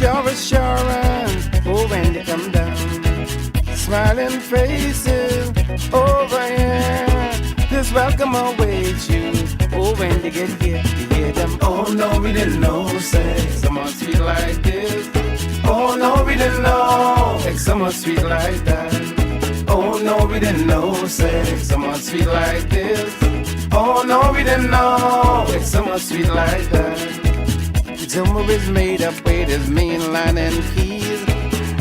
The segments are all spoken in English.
sure is sure, and oh, when they come down, smiling faces over here, this welcome awaits you. Oh, when they get here, you hear them. Oh no, we didn't know, say someone sweet like this. Oh no, we didn't know, like someone sweet like that. Oh no, we didn't know, say someone sweet like this. Oh no, we didn't know, like someone sweet like that. Jumbo is made up with his mainline and keys,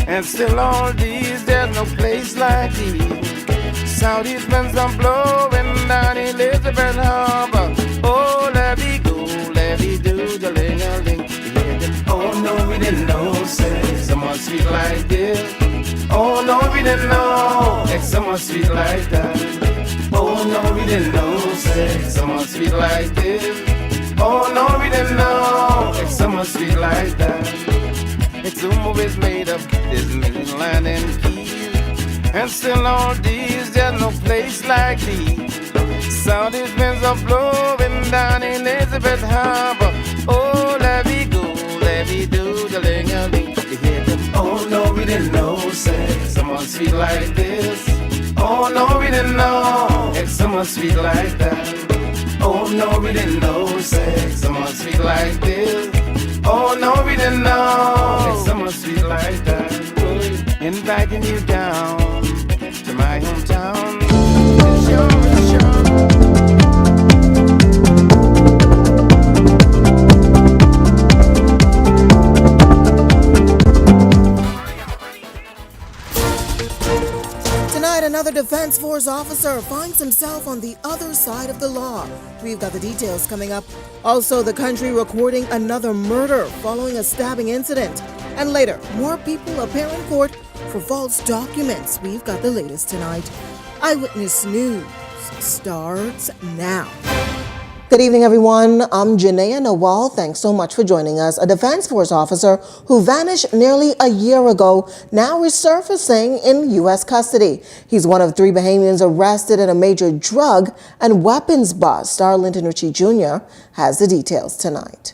and still all these, there's no place like these. Southeast winds are blowing down Elizabeth Harbor. Oh, let-me-do, the-ling-a-ling. Oh no, we didn't know, say someone sweet like this. Oh no, we didn't know, like someone sweet like that. Oh no, we didn't know, say someone sweet like this. Oh no, we didn't know, like someone sweet like that. It's always made up this mainland and keys, and still all these, there's no place like these. Southeast winds are blowing down Elizabeth Harbor. Oh, let-me-do, the ling-a-ling. You hear them? Oh no, we didn't know, say someone sweet like this. Oh no, we didn't know, like someone sweet like that. Oh no, we didn't know, say someone sweet like this. Oh no, we didn't know, like someone sweet like that. Inviting you down to my hometown. Sure. Tonight, another Defense Force officer finds himself on the other side of the law. We've got the details coming up. Also, the country recording another murder following a stabbing incident. And later, more people appear in court for false documents. We've got the latest tonight. Eyewitness News starts now. Good evening, everyone. I'm Janaea Nawal. Thanks so much for joining us. A Defense Force officer who vanished nearly a year ago now resurfacing in U.S. custody. He's one of 3 Bahamians arrested in a major drug and weapons bust. Our Linton Ritchie Jr. has the details tonight.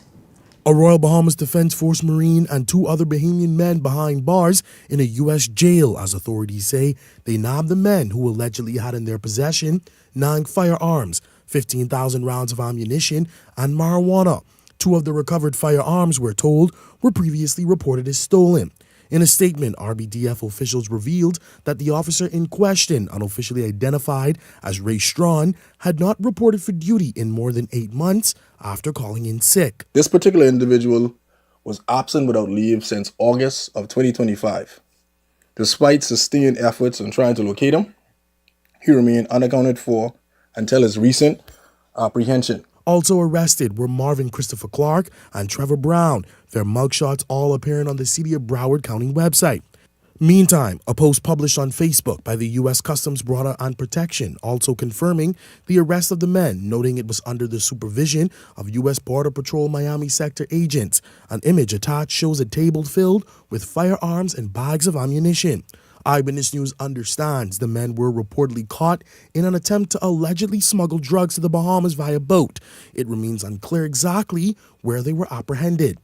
A Royal Bahamas Defense Force Marine and 2 other Bahamian men behind bars in a U.S. jail, as authorities say. They nabbed the men who allegedly had in their possession 9 firearms, 15,000 rounds of ammunition, and marijuana. 2 of the recovered firearms, we're told, were previously reported as stolen. In a statement, RBDF officials revealed that the officer in question, unofficially identified as Ray Strawn, had not reported for duty in more than 8 months after calling in sick. This particular individual was absent without leave since August of 2025. Despite sustained efforts in trying to locate him, he remained unaccounted for until his recent apprehension. Also arrested were Marvin Christopher Clark and Trevor Brown, their mugshots all appearing on the City of Broward County website. Meantime, a post published on Facebook by the U.S. Customs Border and Protection also confirming the arrest of the men, noting it was under the supervision of U.S. Border Patrol Miami sector agents. An image attached shows a table filled with firearms and bags of ammunition. Eyewitness News understands the men were reportedly caught in an attempt to allegedly smuggle drugs to the Bahamas via boat. It remains unclear exactly where they were apprehended.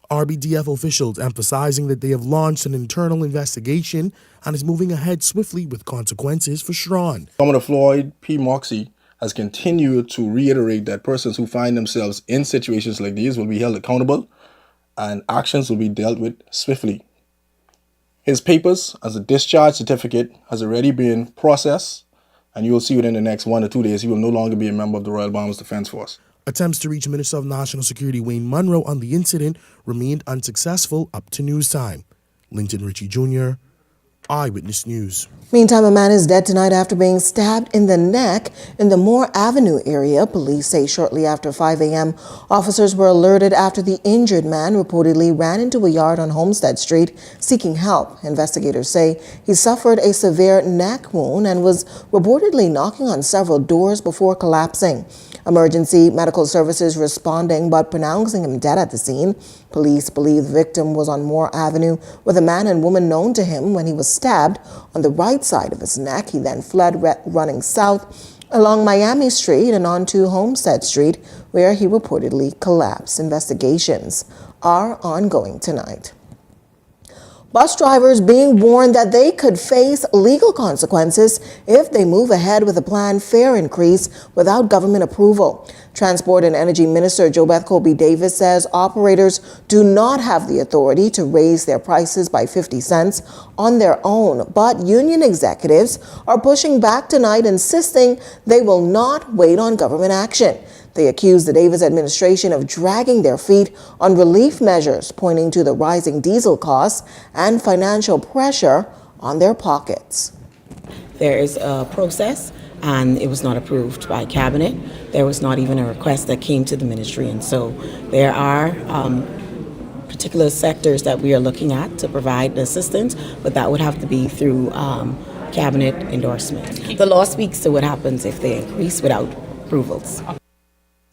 RBDF officials emphasizing that they have launched an internal investigation and is moving ahead swiftly with consequences for Strawn. Commodore Floyd P. Moxie has continued to reiterate that persons who find themselves in situations like these will be held accountable and actions will be dealt with swiftly. His papers as a discharge certificate has already been processed, and you will see within the next 1 or 2 days he will no longer be a member of the Royal Bahamas Defense Force. Attempts to reach Minister of National Security Wayne Munro on the incident remained unsuccessful up to news time. Linton Ritchie Jr., Eyewitness News. Meantime, a man is dead tonight after being stabbed in the neck in the Moore Avenue area. Police say shortly after 5 a.m., officers were alerted after the injured man reportedly ran into a yard on Homestead Street seeking help. Investigators say he suffered a severe neck wound and was reportedly knocking on several doors before collapsing. Emergency medical services responding but pronouncing him dead at the scene. Police believe the victim was on Moore Avenue with a man and woman known to him when he was stabbed on the right side of his neck. He then fled running south along Miami Street and onto Homestead Street, where he reportedly collapsed. Investigations are ongoing tonight. Bus drivers being warned that they could face legal consequences if they move ahead with a planned fare increase without government approval. Transport and Energy Minister JoBeth Colby Davis says operators do not have the authority to raise their prices by 50 cents on their own, but union executives are pushing back tonight, insisting they will not wait on government action. They accuse the Davis administration of dragging their feet on relief measures, pointing to the rising diesel costs and financial pressure on their pockets. There is a process, and it was not approved by cabinet. There was not even a request that came to the ministry, and so there are particular sectors that we are looking at to provide the assistance, but that would have to be through cabinet endorsement. The law speaks to what happens if they increase without approvals.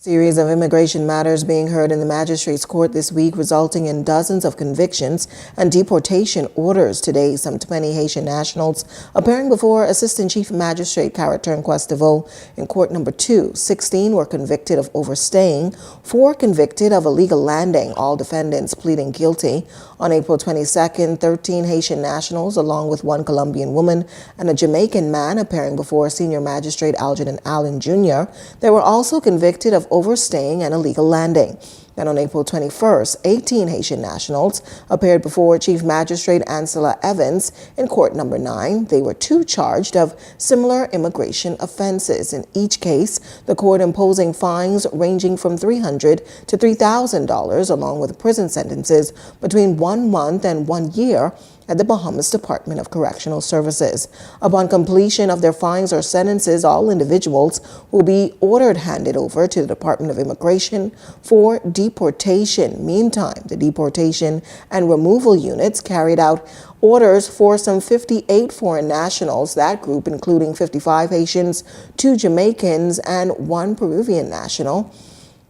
Series of immigration matters being heard in the magistrate's court this week, resulting in dozens of convictions and deportation orders. Today, some 20 Haitian nationals appearing before Assistant Chief Magistrate Cara Turnquest-Deveau in court number 2. 16 were convicted of overstaying, 4 convicted of illegal landing, all defendants pleading guilty. On April 22nd, 13 Haitian nationals, along with 1 Colombian woman and a Jamaican man, appearing before Senior Magistrate Algernon Allen Jr. They were also convicted of overstaying and illegal landing. Then on April 21st, 18 Haitian nationals appeared before Chief Magistrate Ansela Evans in court number 9. They were 2 charged of similar immigration offenses. In each case, the court imposing fines ranging from $300 to $3,000, along with prison sentences between 1 month and 1 year at the Bahamas Department of Correctional Services. Upon completion of their fines or sentences, all individuals will be ordered handed over to the Department of Immigration for deportation. Meantime, the deportation and removal units carried out orders for some 58 foreign nationals, that group including 55 Haitians, 2 Jamaicans, and 1 Peruvian national.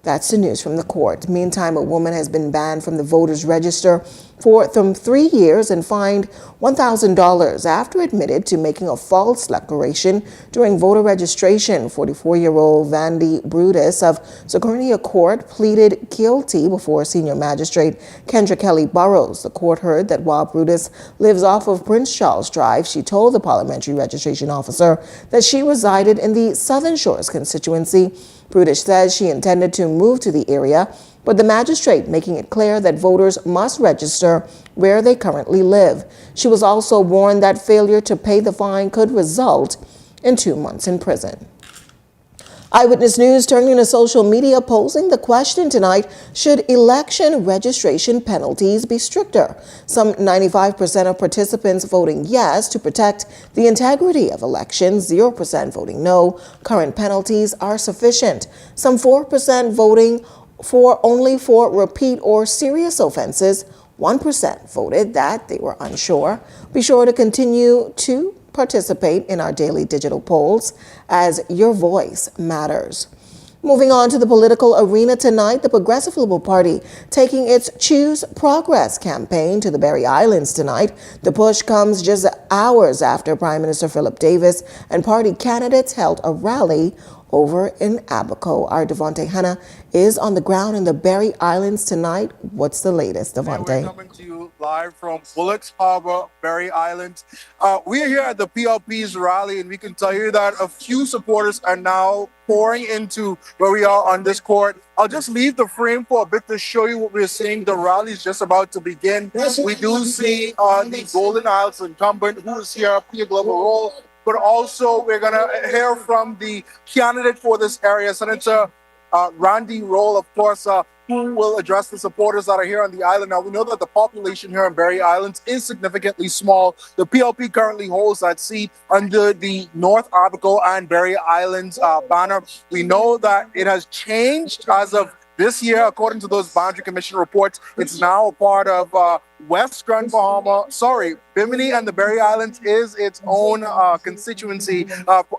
That's the news from the court. Meantime, a woman has been banned from the voters register for 3 years and fined $1,000 after admitted to making a false declaration during voter registration. 44-year-old Vandy Brutus of Socornia Court pleaded guilty before Senior Magistrate Kendra Kelly Burrows. The court heard that while Brutus lives off of Prince Charles Drive, she told the parliamentary registration officer that she resided in the Southern Shores constituency. Brutus says she intended to move to the area, but the magistrate making it clear that voters must register where they currently live. She was also warned that failure to pay the fine could result in 2 months in prison. Eyewitness News turning to social media, posing the question tonight: should election registration penalties be stricter? Some 95% of participants voting yes to protect the integrity of elections, 0% voting no. Current penalties are sufficient. Some 4% voting only for repeat or serious offenses. 1% voted that they were unsure. Be sure to continue to participate in our daily digital polls, as your voice matters. Moving on to the political arena tonight, the Progressive Liberal Party taking its Choose Progress campaign to the Berry Islands tonight. The push comes just hours after Prime Minister Philip Davis and party candidates held a rally over in Abaco. Our Devontae Hanna is on the ground in the Berry Islands tonight. What's the latest, Devontae? We're coming to you live from Bullocks Harbor, Berry Islands. We are here at the PLP's rally, and we can tell you that a few supporters are now pouring into where we are on this court. I'll just leave the frame for a bit to show you what we're seeing. The rally is just about to begin. We do see the Golden Isles incumbent, who is here, Pia Global Role. But also, we're going to hear from the candidate for this area, Senator Randy Roll, of course, who will address the supporters that are here on the island. Now, we know that the population here on Berry Islands is significantly small. The PLP currently holds that seat under the North Abaco and Berry Islands banner. We know that it has changed as of this year, according to those Boundary Commission reports. It's now a part of West Grand Bahama. Bimini and the Berry Islands is its own constituency.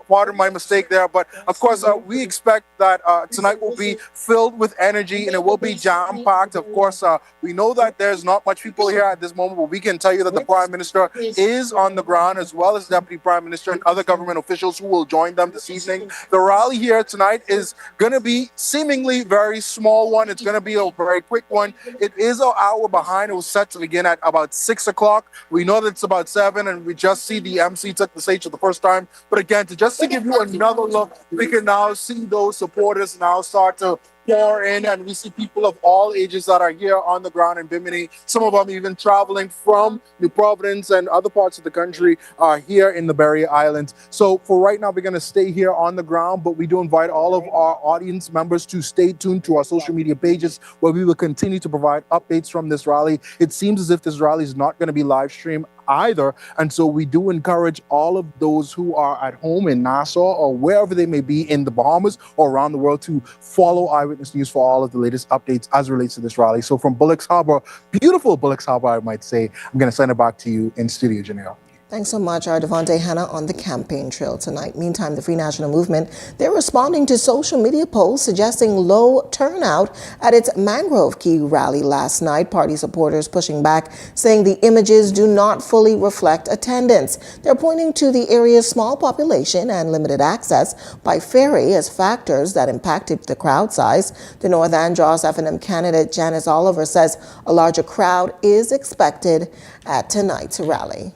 Pardon my mistake there. But of course, we expect that tonight will be filled with energy and it will be jam-packed. Of course, we know that there's not much people here at this moment, but we can tell you that the Prime Minister is on the ground, as well as Deputy Prime Minister and other government officials who will join them this evening. The rally here tonight is going to be seemingly very small one. It's going to be a very quick one. It is an hour behind. It was set to begin at about 6 o'clock. We know that it's about 7, and we just see the MC took the stage for the first time. But again, just to give you another look, we can now see those supporters now start to pour in, and we see people of all ages that are here on the ground in Bimini. Some of them even traveling from New Providence and other parts of the country are here in the Berry Islands. So for right now, we're going to stay here on the ground, but we do invite all of our audience members to stay tuned to our social media pages, where we will continue to provide updates from this rally. It seems as if this rally is not going to be live streamed either, and so we do encourage all of those who are at home in Nassau or wherever they may be in the Bahamas or around the world to follow Eyewitness News for all of the latest updates as it relates to this rally. So from Bullocks Harbor, beautiful Bullocks Harbor, I might say, I'm going to send it back to you in studio, Janelle. Thanks so much, our Devontae Hanna on the campaign trail tonight. Meantime, the Free National Movement, they're responding to social media polls suggesting low turnout at its Mangrove Key rally last night. Party supporters pushing back, saying the images do not fully reflect attendance. They're pointing to the area's small population and limited access by ferry as factors that impacted the crowd size. The North Andros FNM candidate Janice Oliver says a larger crowd is expected at tonight's rally.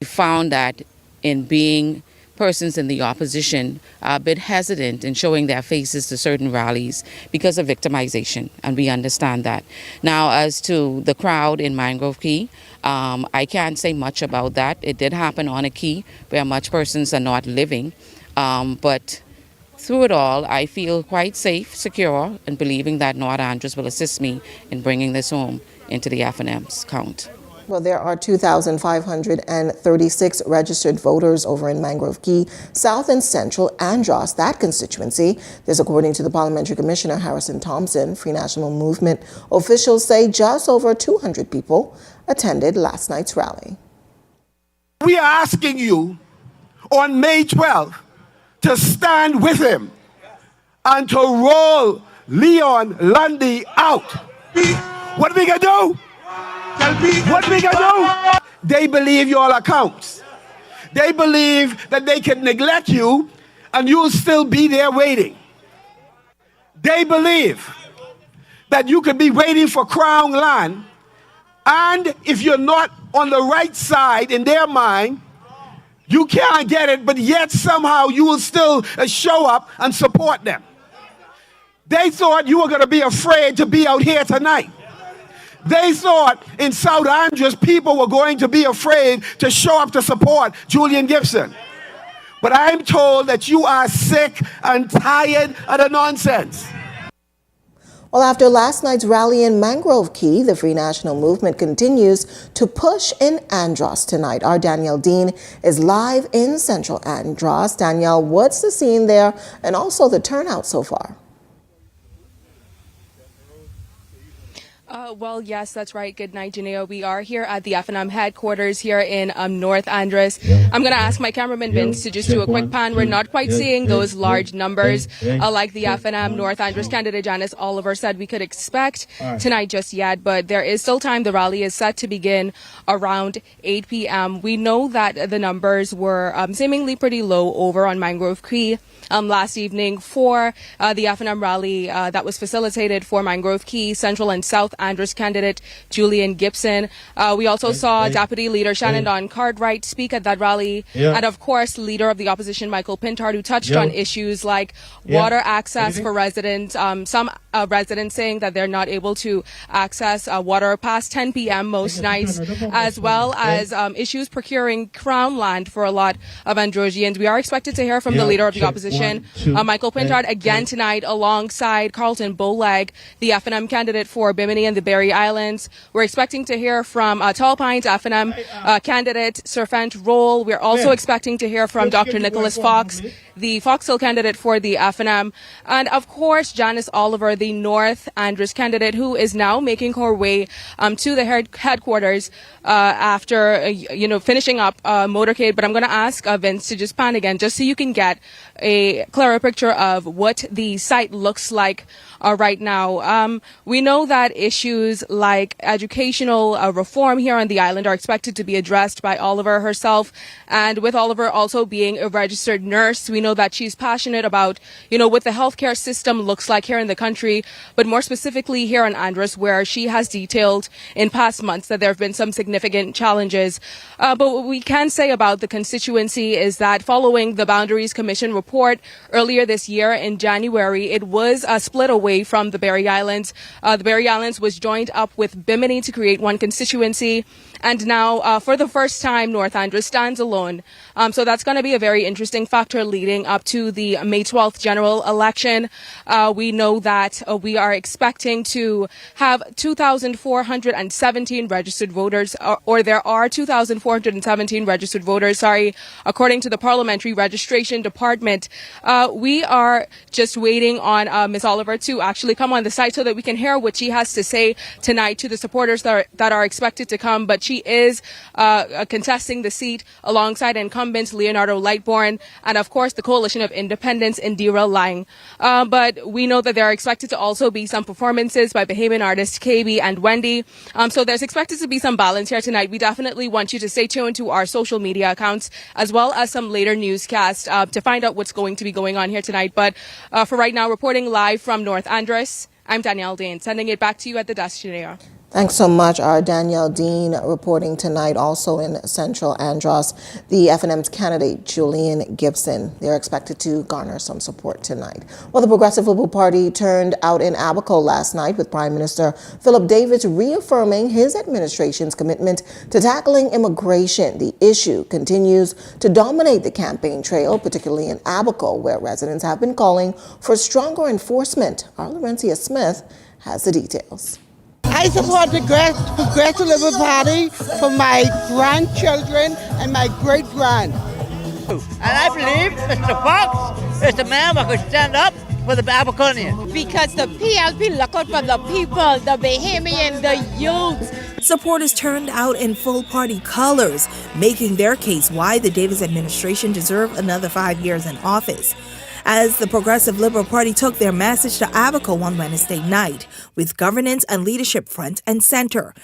We found that in being persons in the opposition are a bit hesitant in showing their faces to certain rallies because of victimization, and we understand that. Now, as to the crowd in Mangrove Key, I can't say much about that. It did happen on a key where much persons are not living, but through it all, I feel quite safe, secure, and believing that North Andros will assist me in bringing this home into the FNM's count. Well, there are 2,536 registered voters over in Mangrove Key, South and Central Andros, that constituency. This according to the Parliamentary Commissioner Harrison Thompson. Free National Movement officials say just over 200 people attended last night's rally. We are asking you on May 12th to stand with him and to roll Leon Lundy out. What are we going to do? What we gonna do? They believe your accounts. They believe that they can neglect you and you'll still be there waiting. They believe that you could be waiting for Crown land, and if you're not on the right side in their mind, you can't get it, but yet somehow you will still show up and support them. They thought you were going to be afraid to be out here tonight. They thought in South Andros people were going to be afraid to show up to support Julian Gibson. But I'm told that you are sick and tired of the nonsense. Well, after last night's rally in Mangrove Key, the Free National Movement continues to push in Andros tonight. Our Danielle Dean is live in Central Andros. Danielle, what's the scene there and also the turnout so far? Well, yes, that's right. Good night, Janeo. We are here at the FNM headquarters here in North Andros. I'm going to ask my cameraman Vince to just do a quick pan. We're not quite seeing those large numbers like the FNM North Andros candidate Janice Oliver said we could expect tonight just yet, but there is still time. The rally is set to begin around 8 p.m. We know that the numbers were seemingly pretty low over on Mangrove Key last evening for the FNM rally that was facilitated for Mangrove Key, Central and South Andros candidate Julian Gibson. We also saw Deputy Leader Shannon Don Cartwright speak at that rally, and of course Leader of the Opposition Michael Pintard, who touched on issues like water access for residents. Some residents saying that they're not able to access water past 10 p.m. most nights, as well as issues procuring Crown land for a lot of Androsians. We are expected to hear from the Leader of the Opposition, Michael Pintard, again tonight alongside Carlton Bowleg, the FNM candidate for Bimini and the Berry Islands. We're expecting to hear from Tall Pines FNM candidate Serfant Roll. We're also expecting to hear from Dr. Nicholas Fox, the Fox Hill candidate for the FNM, and of course Janice Oliver, the North Andros candidate, who is now making her way to the headquarters after finishing up motorcade. But I'm going to ask Vince to just pan again, just so you can get a clearer picture of what the site looks like right now. We know that issues like educational reform here on the island are expected to be addressed by Oliver herself. And with Oliver also being a registered nurse, we know that she's passionate about, what the healthcare system looks like here in the country, but more specifically here in Andros, where she has detailed in past months that there have been some significant challenges. But what we can say about the constituency is that following the Boundaries Commission report earlier this year in January, it was split away from the Berry Islands. The Berry Islands was joined up with Bimini to create one constituency. And now, for the first time, North Andros stands alone. So that's going to be a very interesting factor leading up to the May 12th general election. We know that we are expecting to have 2,417 registered voters, or there are 2,417 registered voters, according to the Parliamentary Registration Department. We are just waiting on Ms. Oliver to actually come on the site so that we can hear what she has to say tonight to the supporters that are expected to come. But she is contesting the seat alongside incumbent Leonardo Lightbourne and, of course, the Coalition of Independents, Indira Lang. But we know that there are expected to also be some performances by Bahamian artists KB and Wendy. So there's expected to be some balance here tonight. We definitely want you to stay tuned to our social media accounts as well as some later newscasts to find out what's going to be going on here tonight. But for right now, reporting live from North Andros, I'm Danielle Dane, sending it back to you at the desk, Janea. Thanks so much. Our Danielle Dean reporting tonight also in Central Andros. The FNM's candidate, Julian Gibson, they're expected to garner some support tonight. Well, the Progressive Liberal Party turned out in Abaco last night with Prime Minister Philip Davis reaffirming his administration's commitment to tackling immigration. The issue continues to dominate the campaign trail, particularly in Abaco, where residents have been calling for stronger enforcement. Our Laurencia Smith has the details. I support the Progressive Liberal Party for my grandchildren and my great-grand. And I believe Mr. Fox is the man who could stand up for the Abaconian. Because the PLP look out for the people, the Bahamian, the youth. Supporters turned out in full party colors, making their case why the Davis administration deserved another 5 years in office. As the Progressive Liberal Party took their message to Abaco on Wednesday night, with governance and leadership front and center.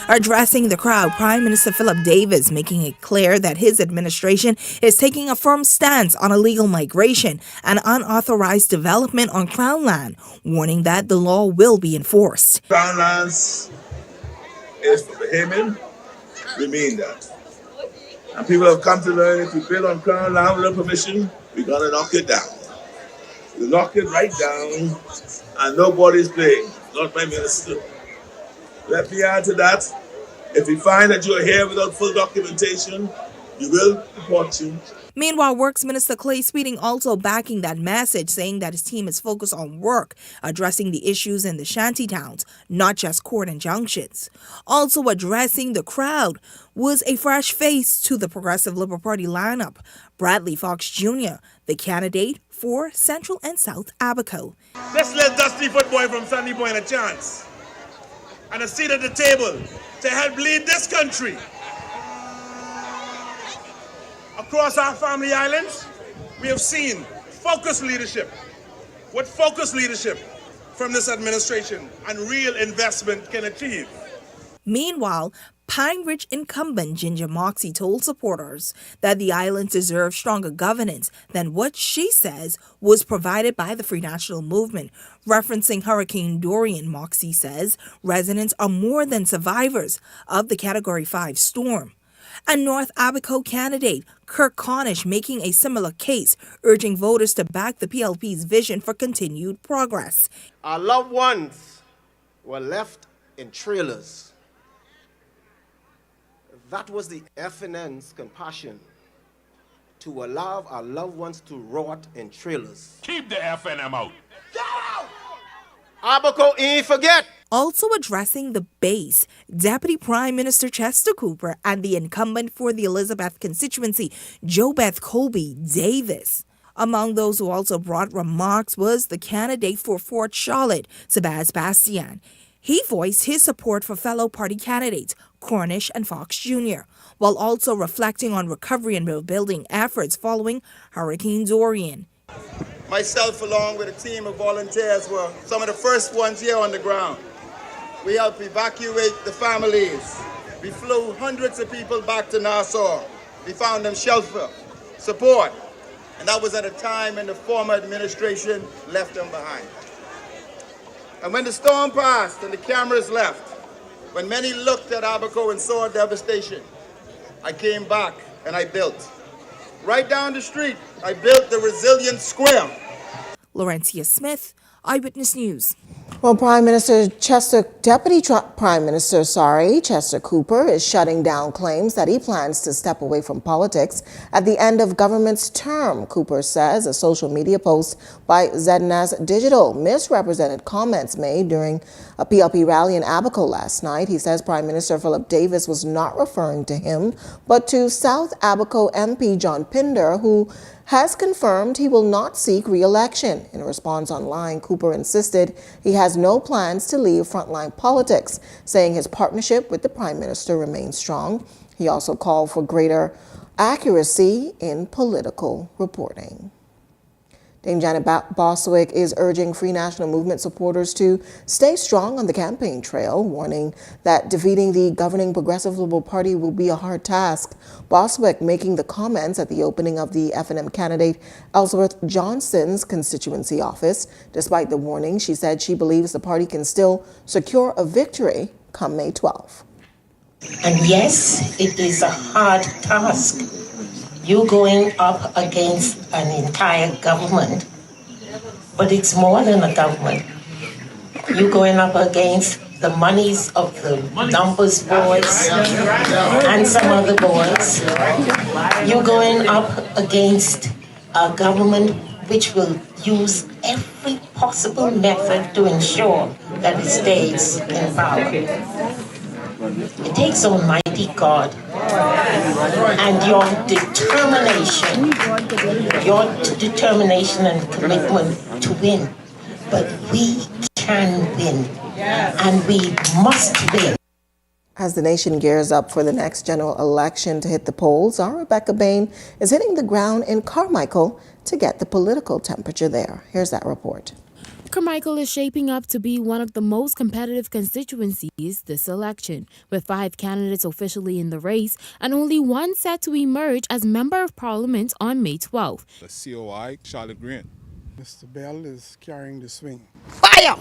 Addressing the crowd, Prime Minister Philip Davis making it clear that his administration is taking a firm stance on illegal migration and unauthorized development on Crown land, warning that the law will be enforced. Crown lands is for Bahamian. We mean that. And people have come to learn if we build on Crown land without permission, we're going to knock it down. We knock it right down, and nobody's playing, not my minister. Let me add to that. If we find that you're here without full documentation, we will report you. Meanwhile, Works Minister Clay Sweeting also backing that message, saying that his team is focused on work, addressing the issues in the shanty towns, not just court injunctions. Also addressing the crowd was a fresh face to the Progressive Liberal Party lineup, Bradley Fox Jr., the candidate for Central and South Abaco. Let's let Dusty Footboy from Sandy Point a chance and a seat at the table to help lead this country. Across our family islands, we have seen focused leadership. What focused leadership from this administration and real investment can achieve. Meanwhile, Pine Ridge incumbent Ginger Moxie told supporters that the islands deserve stronger governance than what she says was provided by the Free National Movement. Referencing Hurricane Dorian, Moxie says residents are more than survivors of the Category 5 storm. And North Abaco candidate Kirk Cornish making a similar case, urging voters to back the PLP's vision for continued progress. Our loved ones were left in trailers. That was the FNN's compassion, to allow our loved ones to rot in trailers. Keep the FNM out. Get out! Abaco ain't forget. Also addressing the base, Deputy Prime Minister Chester Cooper and the incumbent for the Elizabeth constituency, JoBeth Colby Davis. Among those who also brought remarks was the candidate for Fort Charlotte, Sebas Bastian. He voiced his support for fellow party candidates, Cornish and Fox Jr., while also reflecting on recovery and rebuilding efforts following Hurricane Dorian. Myself, along with a team of volunteers, were some of the first ones here on the ground. We helped evacuate the families. We flew hundreds of people back to Nassau. We found them shelter, support, and that was at a time when the former administration left them behind. And when the storm passed and the cameras left, when many looked at Abaco and saw devastation, I came back and I built. Right down the street, I built the Resilient Square. Laurentia Smith, Eyewitness News. Well, Deputy Prime Minister Chester Cooper is shutting down claims that he plans to step away from politics at the end of government's term. Cooper says a social media post by ZNAS Digital misrepresented comments made during a PLP rally in Abaco last night. He says Prime Minister Philip Davis was not referring to him, but to South Abaco MP John Pinder, who has confirmed he will not seek re-election. In a response online, Cooper insisted he has no plans to leave frontline politics, saying his partnership with the Prime Minister remains strong. He also called for greater accuracy in political reporting. Dame Janet Boswick is urging Free National Movement supporters to stay strong on the campaign trail, warning that defeating the governing Progressive Liberal Party will be a hard task. Boswick making the comments at the opening of the FNM candidate Ellsworth Johnston's constituency office. Despite the warning, she said she believes the party can still secure a victory come May 12. And yes, it is a hard task. You going up against an entire government, but it's more than a government. You going up against the monies of the Numbers boys and some other boys. You going up against a government which will use every possible method to ensure that it stays in power. It takes Almighty God and your determination and commitment to win. But we can win, and we must win. As the nation gears up for the next general election to hit the polls, our Rebecca Bain is hitting the ground in Carmichael to get the political temperature there. Here's that report. Carmichael is shaping up to be one of the most competitive constituencies this election, with 5 candidates officially in the race and only one set to emerge as Member of Parliament on May 12th. The COI, Charlotte Green. Mr. Bell is carrying the swing. Fire!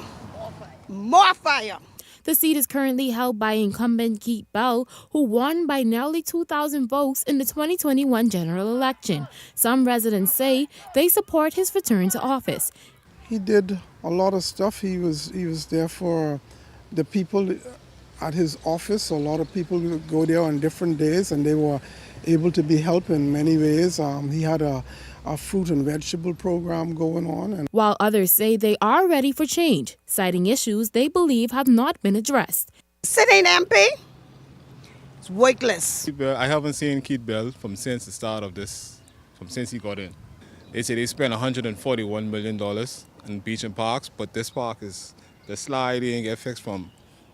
More fire! The seat is currently held by incumbent Keith Bell, who won by nearly 2,000 votes in the 2021 general election. Some residents say they support his return to office. He did a lot of stuff. He was there for the people at his office. A lot of people would go there on different days, and they were able to be helped in many ways. He had a fruit and vegetable program going on. While others say they are ready for change, citing issues they believe have not been addressed. Sitting MP, it's worthless. I haven't seen Keith Bell since the start of this, since he got in. They say they spent $141 million in beach and parks, but this park is the sliding effects from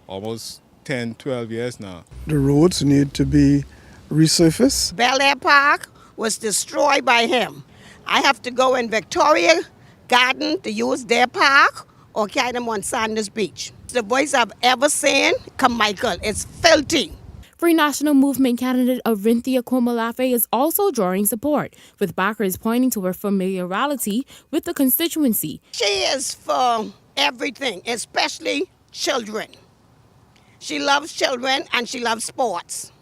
almost 10, 12 years now. The roads need to be resurfaced. Bel Air Park was destroyed by him. I have to go in Victoria Garden to use their park or carry them on Sanders Beach. The voice I've ever seen, Carmichael, it's filthy. Free National Movement candidate Arinthia Komalafe is also drawing support, with backers pointing to her familiarity with the constituency. She is for everything, especially children. She loves children and she loves sports.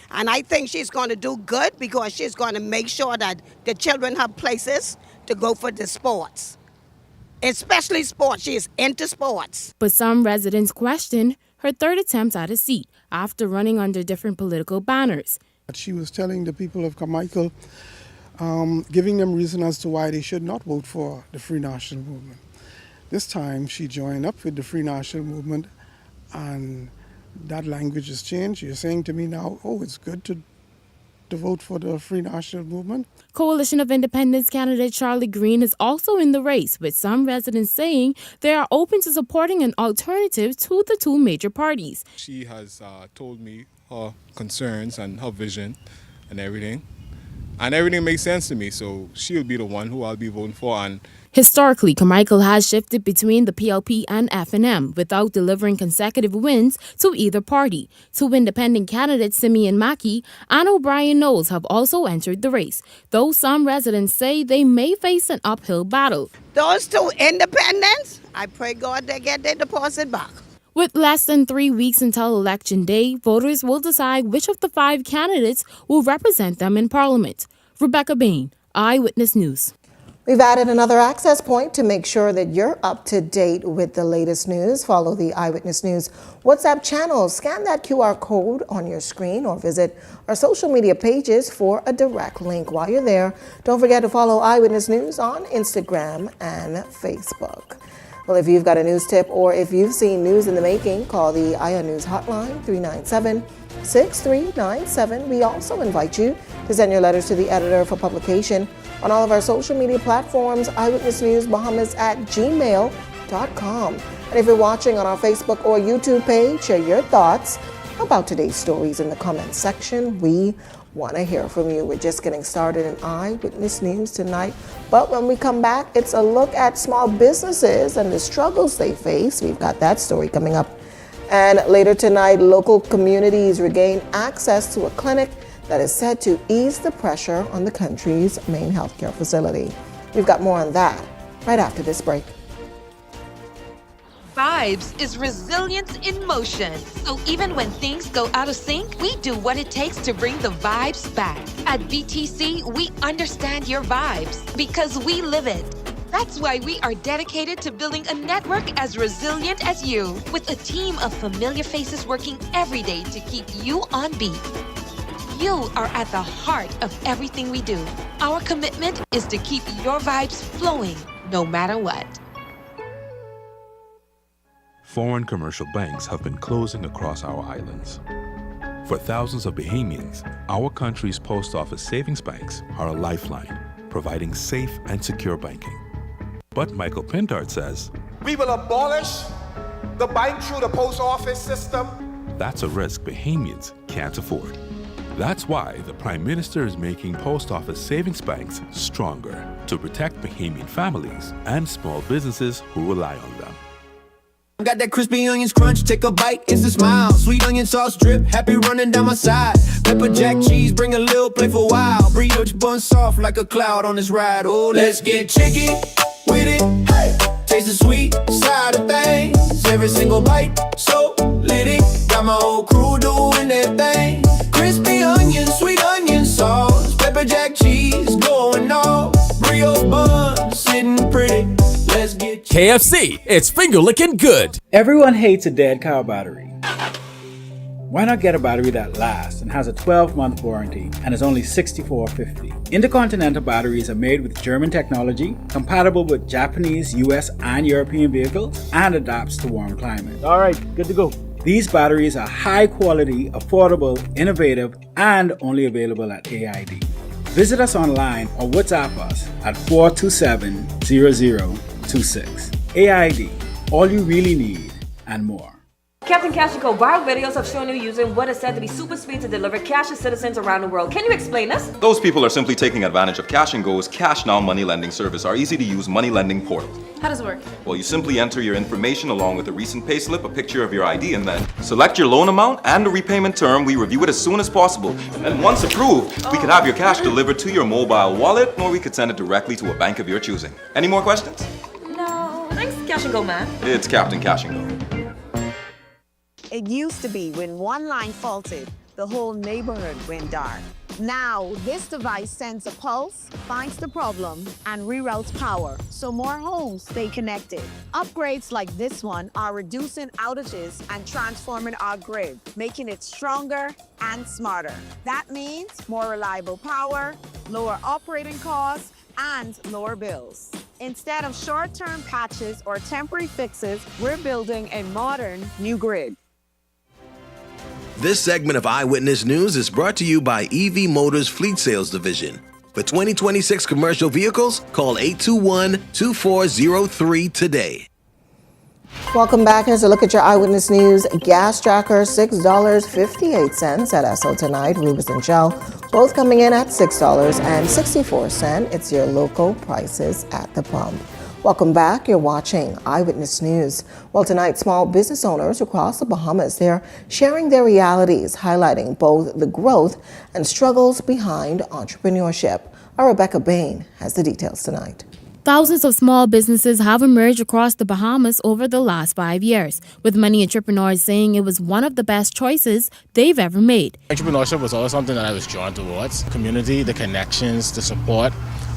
And I think she's going to do good because she's going to make sure that the children have places to go for the sports, especially sports. She is into sports. But some residents question her third attempt at a seat after running under different political banners. She was telling the people of Carmichael, giving them reason as to why they should not vote for the Free National Movement. This time she joined up with the Free National Movement, and that language has changed. You're saying to me now, oh, it's good to vote for the Free National Movement. Coalition of Independence candidate Charlie Green is also in the race, with some residents saying they are open to supporting an alternative to the two major parties. She has told me her concerns and her vision and everything. And everything makes sense to me, so she'll be the one who I'll be voting for. And Historically, Carmichael has shifted between the PLP and F&M without delivering consecutive wins to either party. Two independent candidates, Simeon Mackey and O'Brien Knowles, have also entered the race, though some residents say they may face an uphill battle. Those two independents, I pray God they get their deposit back. With less than 3 weeks until Election Day, voters will decide which of the 5 candidates will represent them in Parliament. Rebecca Bain, Eyewitness News. We've added another access point to make sure that you're up to date with the latest news. Follow the Eyewitness News WhatsApp channel. Scan that QR code on your screen or visit our social media pages for a direct link. While you're there, don't forget to follow Eyewitness News on Instagram and Facebook. Well, if you've got a news tip or if you've seen news in the making, call the Aya News hotline 397-6397. We also invite you to send your letters to the editor for publication on all of our social media platforms, Eyewitness News Bahamas at gmail.com. And if you're watching on our Facebook or YouTube page, share your thoughts about today's stories in the comments section. We want to hear from you. We're just getting started in Eyewitness News tonight. But when we come back, it's a look at small businesses and the struggles they face. We've got that story coming up. And later tonight, local communities regain access to a clinic that is said to ease the pressure on the country's main healthcare facility. We've got more on that right after this break. Vibes is resilience in motion. So even when things go out of sync, we do what it takes to bring the vibes back. At BTC, we understand your vibes because we live it. That's why we are dedicated to building a network as resilient as you, with a team of familiar faces working every day to keep you on beat. You are at the heart of everything we do. Our commitment is to keep your vibes flowing, no matter what. Foreign commercial banks have been closing across our islands. For thousands of Bahamians, our country's post office savings banks are a lifeline, providing safe and secure banking. But Michael Pintard says, We will abolish the bank through the post office system. That's a risk Bahamians can't afford. That's why the Prime Minister is making post office savings banks stronger to protect Bahamian families and small businesses who rely on them. Got that crispy onions crunch, take a bite, it's a smile. Sweet onion sauce drip, happy running down my side. Pepper jack cheese, bring a little playful wow. Brioche bun soft like a cloud on this ride. Oh, let's get chicky with it. Hey, taste the sweet side of things. Every single bite, so litty. Got my whole crew doing their thing. Crispy onions, sweet onion sauce. Pepper jack cheese, going off. Brioche bun, sitting pretty. Let's get KFC, it's finger licking good. Everyone hates a dead cow battery. Why not get a battery that lasts and has a 12-month warranty and is only $64.50? Intercontinental batteries are made with German technology, compatible with Japanese, US, and European vehicles, and adapts to warm climates. All right, good to go. These batteries are high quality, affordable, innovative, and only available at AID. Visit us online or WhatsApp us at 427-0026. AID, all you really need and more. Captain Cash & Co. viral videos have shown you using what is said to be super speed to deliver cash to citizens around the world. Can you explain this? Those people are simply taking advantage of Cash & Go's Cash Now money lending service, our easy-to-use money lending portal. How does it work? Well, you simply enter your information along with a recent payslip, a picture of your ID, and then select your loan amount and the repayment term. We review it as soon as possible. And once approved, we could have your cash delivered to your mobile wallet, or we could send it directly to a bank of your choosing. Any more questions? No. Thanks, Cash & Go, man. It's Captain Cash & Go. It used to be when one line faulted, the whole neighborhood went dark. Now, this device sends a pulse, finds the problem, and reroutes power, so more homes stay connected. Upgrades like this one are reducing outages and transforming our grid, making it stronger and smarter. That means more reliable power, lower operating costs, and lower bills. Instead of short-term patches or temporary fixes, we're building a modern new grid. This segment of Eyewitness News is brought to you by EV Motors Fleet Sales Division. For 2026 commercial vehicles, call 821-2403 today. Welcome back. Here's a look at your Eyewitness News gas tracker, $6.58 at Esso tonight. Rubis and Shell both coming in at $6.64. It's your local prices at the pump. Welcome back. You're watching Eyewitness News. Well, tonight, small business owners across the Bahamas, they're sharing their realities, highlighting both the growth and struggles behind entrepreneurship. Our Rebecca Bain has the details tonight. Thousands of small businesses have emerged across the Bahamas over the last 5 years, with many entrepreneurs saying it was one of the best choices they've ever made. Entrepreneurship was always something that I was drawn towards. Community, the connections, the support,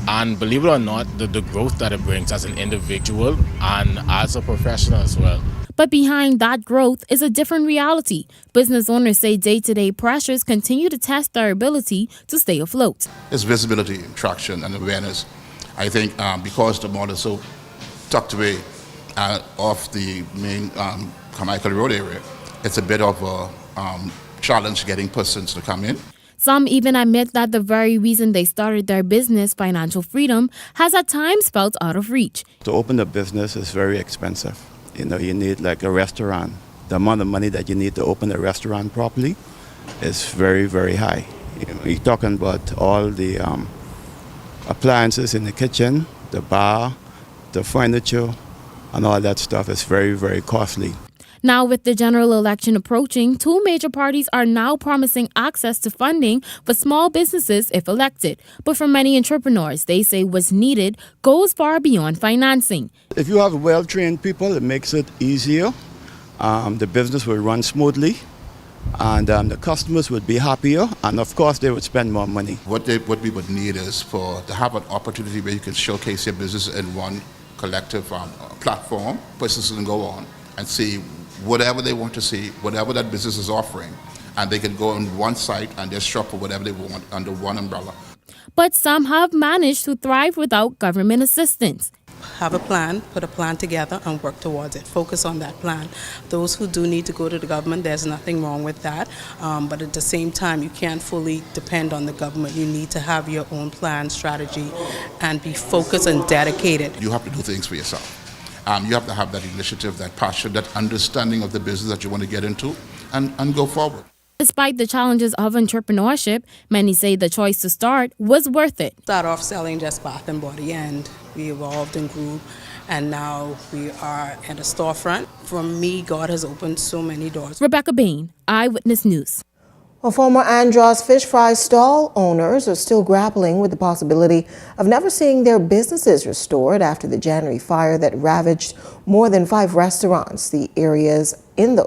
and believe it or not, the growth that it brings as an individual and as a professional as well. But behind that growth is a different reality. Business owners say day-to-day pressures continue to test their ability to stay afloat. It's visibility, traction, and awareness. I think because the mall is so tucked away off the main Carmichael Road area, it's a bit of a challenge getting persons to come in. Some even admit that the very reason they started their business, financial freedom, has at times felt out of reach. To open a business is very expensive. You know, you need like a restaurant. The amount of money that you need to open a restaurant properly is very, very high. You know, you're talking about all the appliances in the kitchen, the bar, the furniture, and all that stuff is very, very costly. Now, with the general election approaching, two major parties are now promising access to funding for small businesses if elected. But for many entrepreneurs, they say what's needed goes far beyond financing. If you have well-trained people, it makes it easier. The business will run smoothly, and the customers would be happier, and of course they would spend more money. What we would need is to have an opportunity where you can showcase your business in one collective platform. Persons can go on and see whatever they want to see, whatever that business is offering, and they can go on one site and just shop for whatever they want under one umbrella. But some have managed to thrive without government assistance. Have a plan, put a plan together and work towards it. Focus on that plan. Those who do need to go to the government, there's nothing wrong with that. But at the same time, you can't fully depend on the government. You need to have your own plan, strategy, and be focused and dedicated. You have to do things for yourself. You have to have that initiative, that passion, that understanding of the business that you want to get into and go forward. Despite the challenges of entrepreneurship, many say the choice to start was worth it. Start off selling just bath and body, and we evolved and grew, and now we are at a storefront. For me, God has opened so many doors. Rebecca Bain, Eyewitness News. Well, former Andros fish fry stall owners are still grappling with the possibility of never seeing their businesses restored after the January fire that ravaged more than 5 restaurants, the areas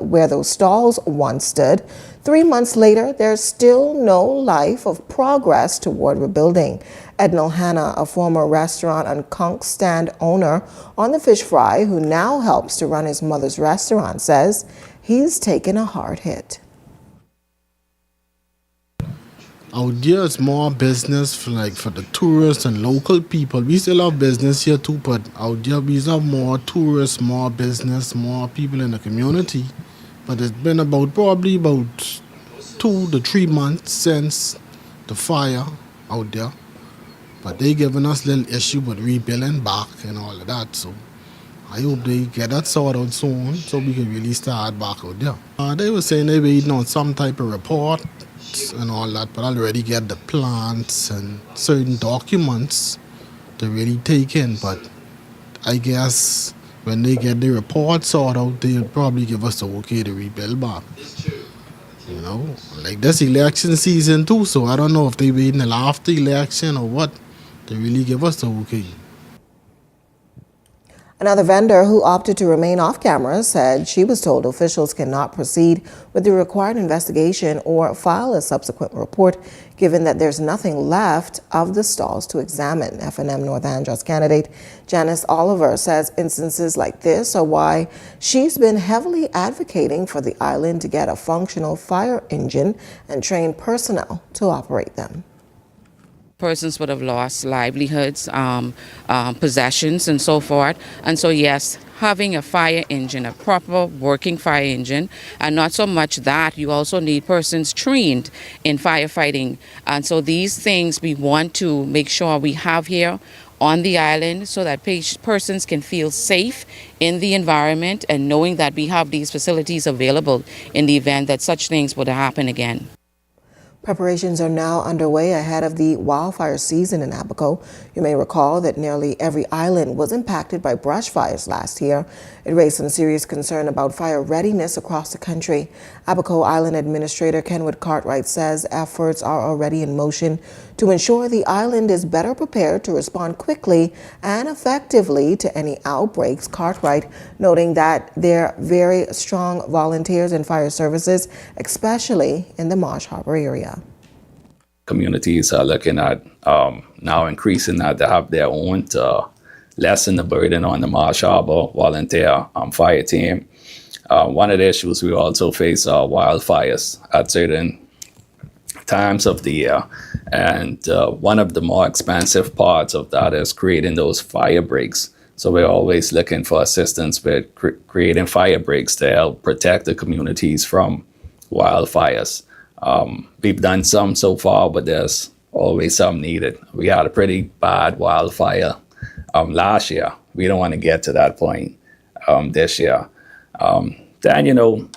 where those stalls once stood. 3 months later, there's still no life of progress toward rebuilding. Ednal Hanna, a former restaurant and conch stand owner on the fish fry who now helps to run his mother's restaurant, says he's taken a hard hit. Out there is more business for the tourists and local people. We still have business here too, but out there we have more tourists, more business, more people in the community. But it's been probably about 2 to 3 months since the fire out there. But they giving us little issue with rebuilding back and all of that. So I hope they get that sorted out soon so we can really start back out there. They were saying they were waiting on some type of report and all that, but I already get the plans and certain documents to really take in. But I guess when they get the report sorted out, they'll probably give us the okay to rebuild back. You know, like this election season too, so I don't know if they wait until after election or what to really give us the okay. Another vendor who opted to remain off camera said she was told officials cannot proceed with the required investigation or file a subsequent report, given that there's nothing left of the stalls to examine. FNM North Andros candidate Janice Oliver says instances like this are why she's been heavily advocating for the island to get a functional fire engine and trained personnel to operate them. Persons would have lost livelihoods, possessions, and so forth. And so, yes, having a fire engine, a proper working fire engine, and not so much that, you also need persons trained in firefighting. And so these things we want to make sure we have here on the island so that persons can feel safe in the environment and knowing that we have these facilities available in the event that such things would happen again. Preparations are now underway ahead of the wildfire season in Abaco. You may recall that nearly every island was impacted by brush fires last year. It raised some serious concern about fire readiness across the country. Abaco Island Administrator Kenwood Cartwright says efforts are already in motion to ensure the island is better prepared to respond quickly and effectively to any outbreaks. Cartwright noting that there are very strong volunteers in fire services, especially in the Marsh Harbor area. Communities are looking at now increasing that to have their own to lessen the burden on the Marsh Harbor volunteer fire team. One of the issues we also face are wildfires at certain times of the year. And one of the more expensive parts of that is creating those fire breaks. So we're always looking for assistance with creating fire breaks to help protect the communities from wildfires. We've done some so far, but there's always some needed. We had a pretty bad wildfire last year. We don't want to get to that point this year. Then,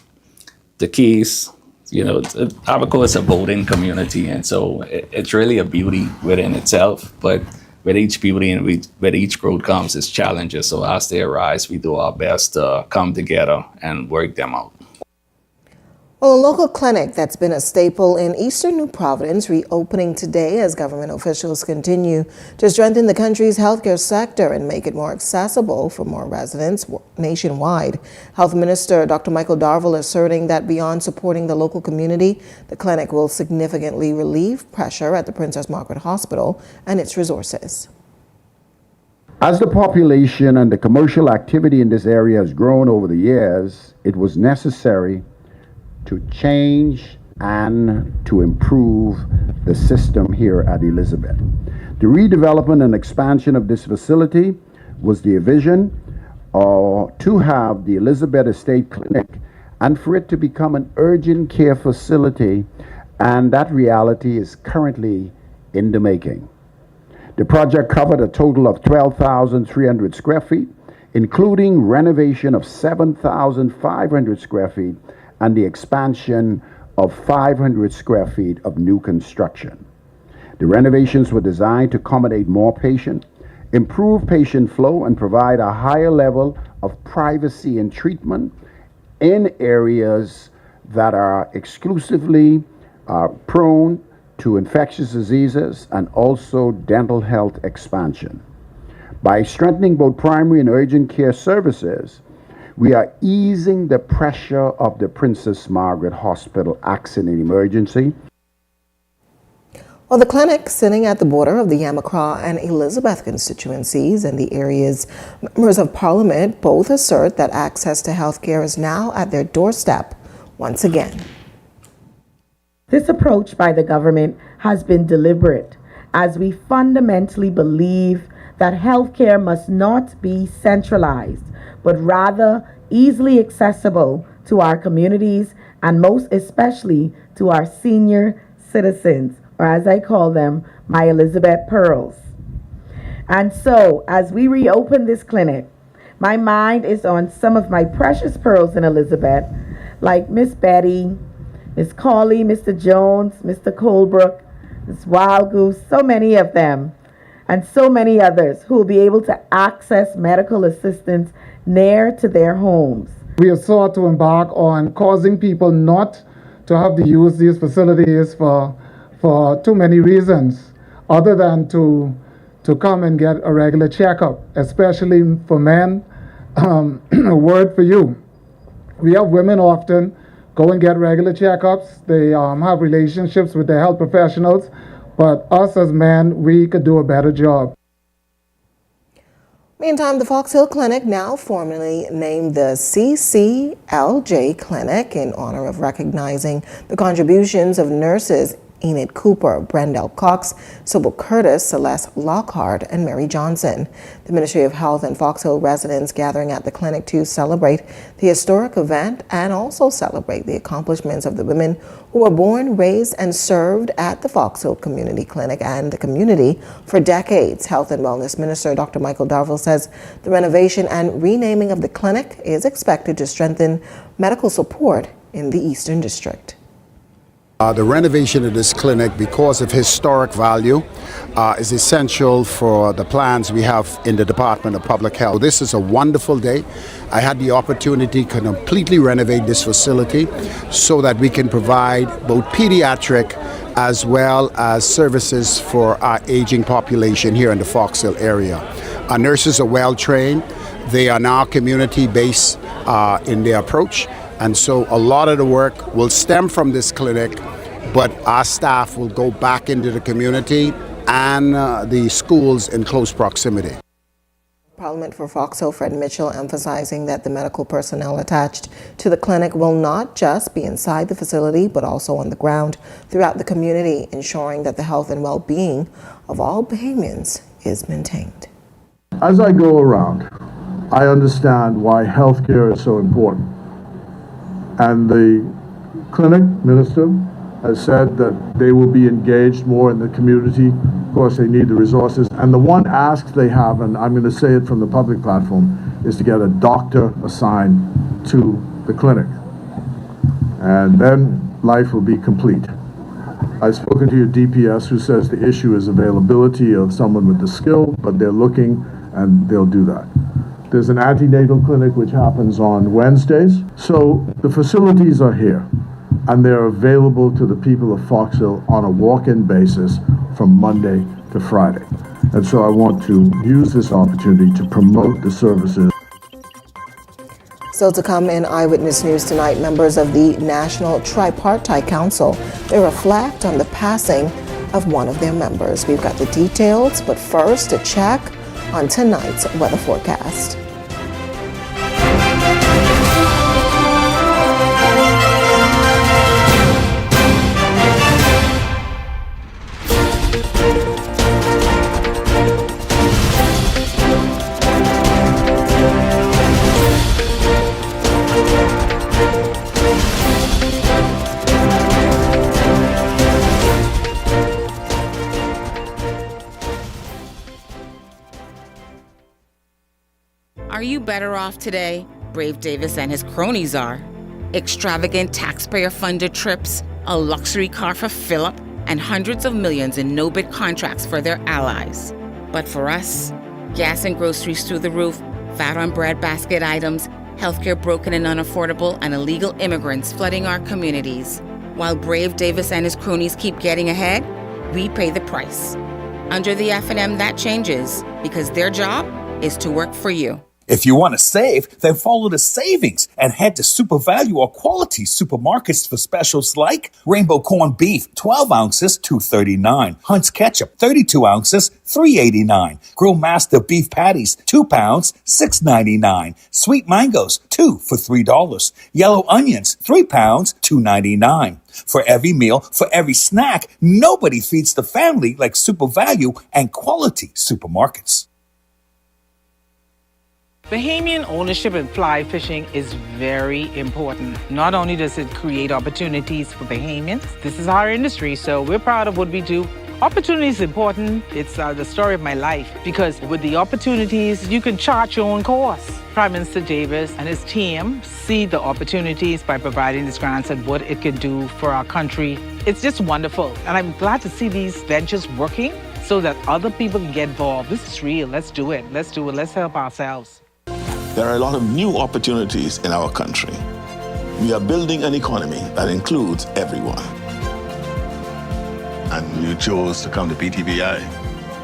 the keys, Abaco is a boating community, and so it's really a beauty within itself. But with each beauty and with each growth comes its challenges. So as they arise, we do our best to come together and work them out. Well, a local clinic that's been a staple in eastern New Providence reopening today as government officials continue to strengthen the country's healthcare sector and make it more accessible for more residents nationwide. Health Minister Dr. Michael Darville asserting that beyond supporting the local community, the clinic will significantly relieve pressure at the Princess Margaret Hospital and its resources. As the population and the commercial activity in this area has grown over the years, it was necessary to change and to improve the system here at Elizabeth. The redevelopment and expansion of this facility was the vision to have the Elizabeth Estate Clinic and for it to become an urgent care facility, and that reality is currently in the making. The project covered a total of 12,300 square feet, including renovation of 7,500 square feet and the expansion of 500 square feet of new construction. The renovations were designed to accommodate more patients, improve patient flow, and provide a higher level of privacy and treatment in areas that are exclusively prone to infectious diseases and also dental health expansion. By strengthening both primary and urgent care services, we are easing the pressure of the Princess Margaret Hospital accident emergency. Well, the clinic sitting at the border of the Yamacraw and Elizabeth constituencies and the area's members of parliament both assert that access to health care is now at their doorstep once again. This approach by the government has been deliberate, as we fundamentally believe that healthcare must not be centralized, but rather easily accessible to our communities and most especially to our senior citizens, or as I call them, my Elizabeth Pearls. And so, as we reopen this clinic, my mind is on some of my precious pearls in Elizabeth, like Miss Betty, Miss Colley, Mr. Jones, Mr. Colebrook, Miss Wild Goose, so many of them, and so many others who will be able to access medical assistance near to their homes. We have sought to embark on causing people not to have to use these facilities for too many reasons, other than to come and get a regular checkup, especially for men. A word for you. We have women often go and get regular checkups. They have relationships with their health professionals, but us as men, we could do a better job. Meantime, the Fox Hill Clinic, now formally named the CCLJ Clinic in honor of recognizing the contributions of nurses Enid Cooper, Brendel Cox, Sybil Curtis, Celeste Lockhart, and Mary Johnson. The Ministry of Health and Fox Hill residents gathering at the clinic to celebrate the historic event and also celebrate the accomplishments of the women who were born, raised, and served at the Fox Hill Community Clinic and the community for decades. Health and Wellness Minister Dr. Michael Darville says the renovation and renaming of the clinic is expected to strengthen medical support in the Eastern District. The renovation of this clinic, because of historic value, is essential for the plans we have in the Department of Public Health. This is a wonderful day. I had the opportunity to completely renovate this facility so that we can provide both pediatric as well as services for our aging population here in the Fox Hill area. Our nurses are well trained. They are now community-based in their approach. And so a lot of the work will stem from this clinic, but our staff will go back into the community and the schools in close proximity. Parliament for Fox Hill Fred Mitchell emphasizing that the medical personnel attached to the clinic will not just be inside the facility, but also on the ground throughout the community, ensuring that the health and well-being of all Bahamians is maintained. As I go around, I understand why healthcare is so important. And the clinic minister has said that they will be engaged more in the community. Of course, they need the resources. And the one ask they have, and I'm going to say it from the public platform, is to get a doctor assigned to the clinic. And then life will be complete. I've spoken to your DPS who says the issue is availability of someone with the skill, but they're looking and they'll do that. There's an antenatal clinic which happens on Wednesdays. So the facilities are here and they're available to the people of Fox Hill on a walk-in basis from Monday to Friday. And so I want to use this opportunity to promote the services. Still to come in Eyewitness News tonight, members of the National Tripartite Council, they reflect on the passing of one of their members. We've got the details, but first a check on tonight's weather forecast. Are you better off today? Brave Davis and his cronies are. Extravagant taxpayer-funded trips, a luxury car for Philip, and hundreds of millions in no-bid contracts for their allies. But for us, gas and groceries through the roof, VAT on bread basket items, healthcare broken and unaffordable, and illegal immigrants flooding our communities. While Brave Davis and his cronies keep getting ahead, we pay the price. Under the F&M, that changes, because their job is to work for you. If you want to save, then follow the savings and head to Super Value or Quality Supermarkets for specials like Rainbow Corned Beef, 12 ounces, $2.39. Hunt's Ketchup, 32 ounces, $3.89. Grill Master Beef Patties, 2 pounds, $6.99. Sweet Mangoes, 2 for $3. Yellow Onions, 3 pounds, $2.99. For every meal, for every snack, nobody feeds the family like Super Value and Quality Supermarkets. Bahamian ownership in fly fishing is very important. Not only does it create opportunities for Bahamians, this is our industry, so we're proud of what we do. Opportunity is important. It's the story of my life, because with the opportunities, you can chart your own course. Prime Minister Davis and his team see the opportunities by providing these grants and what it can do for our country. It's just wonderful, and I'm glad to see these ventures working so that other people can get involved. This is real. Let's do it. Let's do it. Let's help ourselves. There are a lot of new opportunities in our country. We are building an economy that includes everyone. And you chose to come to BTVI.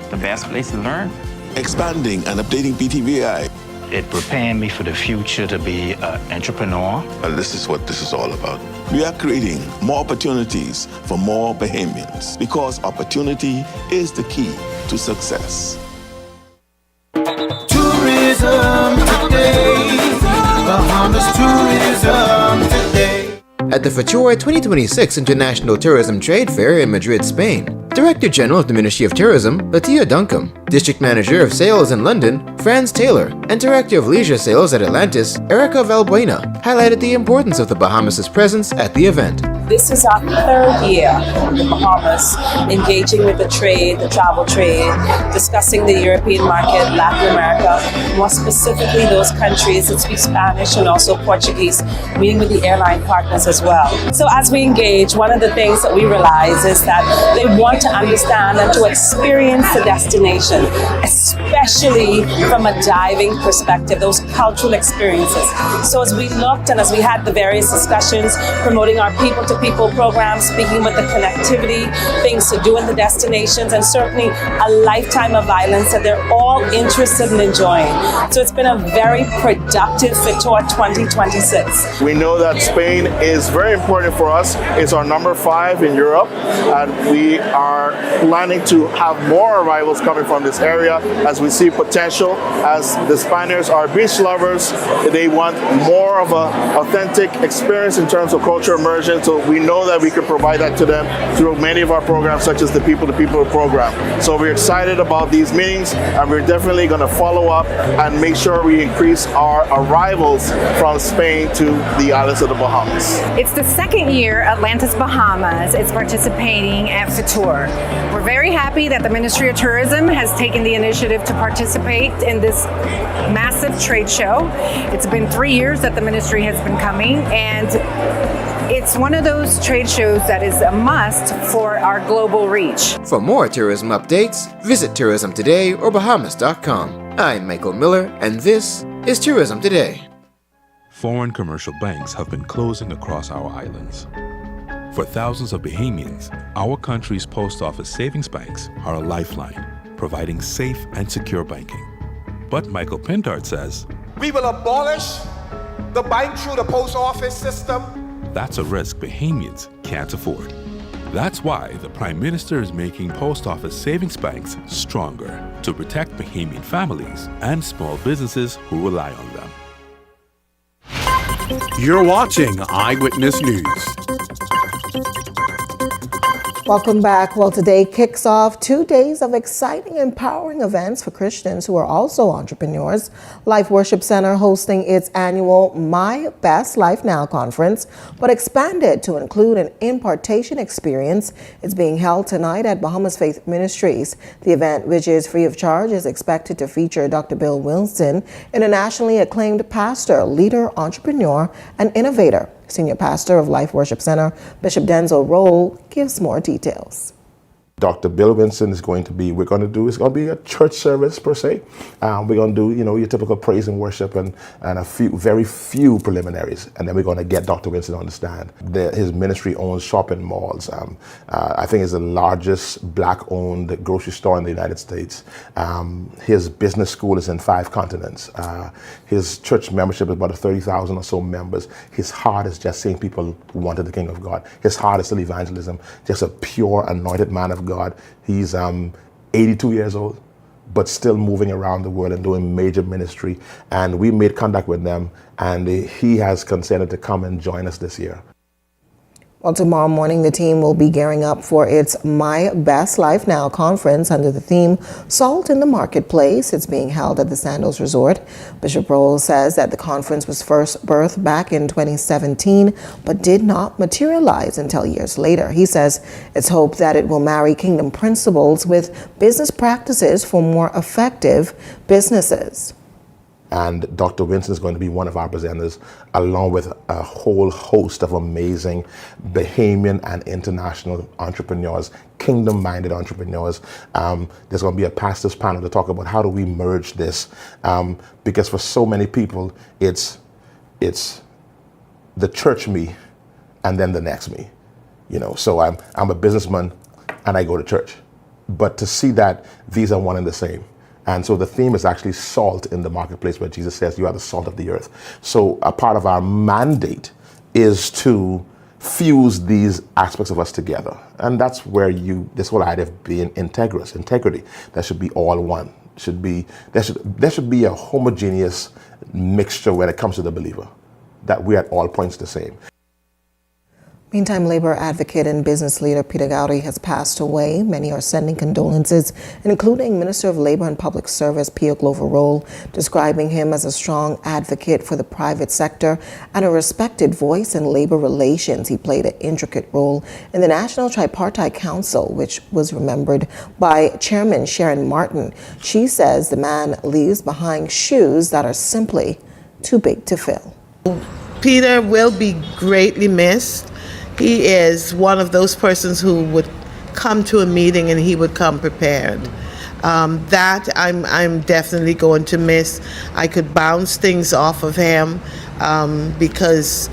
The best place to learn. Expanding and updating BTVI. It prepared me for the future to be an entrepreneur. And this is what this is all about. We are creating more opportunities for more Bahamians, because opportunity is the key to success. Tourism today, Bahamas tourism today. At the Futura 2026 International Tourism Trade Fair in Madrid, Spain, Director General of the Ministry of Tourism, Latia Duncombe, District Manager of Sales in London, Franz Taylor, and Director of Leisure Sales at Atlantis, Erica Valbuena, highlighted the importance of the Bahamas' presence at the event. This is our third year in the Bahamas, engaging with the trade, the travel trade, discussing the European market, Latin America, more specifically those countries that speak Spanish and also Portuguese, meeting with the airline partners as well. So as we engage, one of the things that we realize is that they want to understand and to experience the destination, especially from a diving perspective, those cultural experiences. So as we looked and as we had the various discussions, promoting our people-to-people programs, speaking with the connectivity, things to do in the destinations, and certainly a lifetime of islands that they're all interested in enjoying. So it's been a very productive FITOR 2026. We know that Spain is very important for us. It's our number 5 in Europe, and we are planning to have more arrivals coming from this area as we see potential. As the Spaniards are beach lovers, they want more of an authentic experience in terms of cultural immersion, so we know that we can provide that to them through many of our programs, such as the People-to-People program. So we're excited about these meetings, and we're definitely going to follow up and make sure we increase our arrivals from Spain to the islands of the Bahamas. It's the second year Atlantis Bahamas is participating at FITOR. We're very happy that the Ministry of Tourism has taken the initiative to participate in this massive trade show. It's been 3 years that the ministry has been coming, and it's one of those trade shows that is a must for our global reach. For more tourism updates, visit Tourism Today or Bahamas.com. I'm Michael Miller, and this is Tourism Today. Foreign commercial banks have been closing across our islands. For thousands of Bahamians, our country's post office savings banks are a lifeline, providing safe and secure banking. But Michael Pintard says, we will abolish the bank through the post office system. That's a risk Bahamians can't afford. That's why the Prime Minister is making post office savings banks stronger to protect Bahamian families and small businesses who rely on them. You're watching Eyewitness News. Welcome back. Well, today kicks off 2 days of exciting, empowering events for Christians who are also entrepreneurs. Life Worship Center hosting its annual My Best Life Now conference, but expanded to include an impartation experience. It's being held tonight at Bahamas Faith Ministries. The event, which is free of charge, is expected to feature Dr. Bill Wilson, internationally acclaimed pastor, leader, entrepreneur, and innovator. Senior pastor of Life Worship Center, Bishop Denzel Roll, gives more details. Dr. Bill Winston is going to be, it's going to be a church service per se. We're going to do, your typical praise and worship and very few preliminaries. And then we're going to get Dr. Winston on the stand. His ministry owns shopping malls. I think it's the largest black-owned grocery store in the United States. His business school is in 5 continents. His church membership is about 30,000 or so members. His heart is just seeing people wanted the kingdom of God. His heart is still evangelism, just a pure, anointed man of God. He's 82 years old, but still moving around the world and doing major ministry. And we made contact with them, and he has consented to come and join us this year. Well, tomorrow morning, the team will be gearing up for its My Best Life Now conference under the theme Salt in the Marketplace. It's being held at the Sandals Resort. Bishop Roll says that the conference was first birthed back in 2017, but did not materialize until years later. He says it's hoped that it will marry kingdom principles with business practices for more effective businesses. And Dr. Winston is going to be one of our presenters, along with a whole host of amazing Bahamian and international entrepreneurs, kingdom-minded entrepreneurs. There's going to be a pastor's panel to talk about how do we merge this, because for so many people, it's the church me and then the next me. So I'm a businessman and I go to church. But to see that these are one and the same. And so the theme is actually salt in the marketplace, where Jesus says you are the salt of the earth. So a part of our mandate is to fuse these aspects of us together. And that's where this whole idea of being integrity, that should be all one. There should be a homogeneous mixture when it comes to the believer, that we're at all points the same. Meantime, labor advocate and business leader Peter Gowdy has passed away. Many are sending condolences, including Minister of Labor and Public Service Pio Glover-Roll, describing him as a strong advocate for the private sector and a respected voice in labor relations. He played an intricate role in the National Tripartite Council, which was remembered by Chairman Sharon Martin. She says the man leaves behind shoes that are simply too big to fill. Peter will be greatly missed. He is one of those persons who would come to a meeting and he would come prepared. That I'm definitely going to miss. I could bounce things off of him because,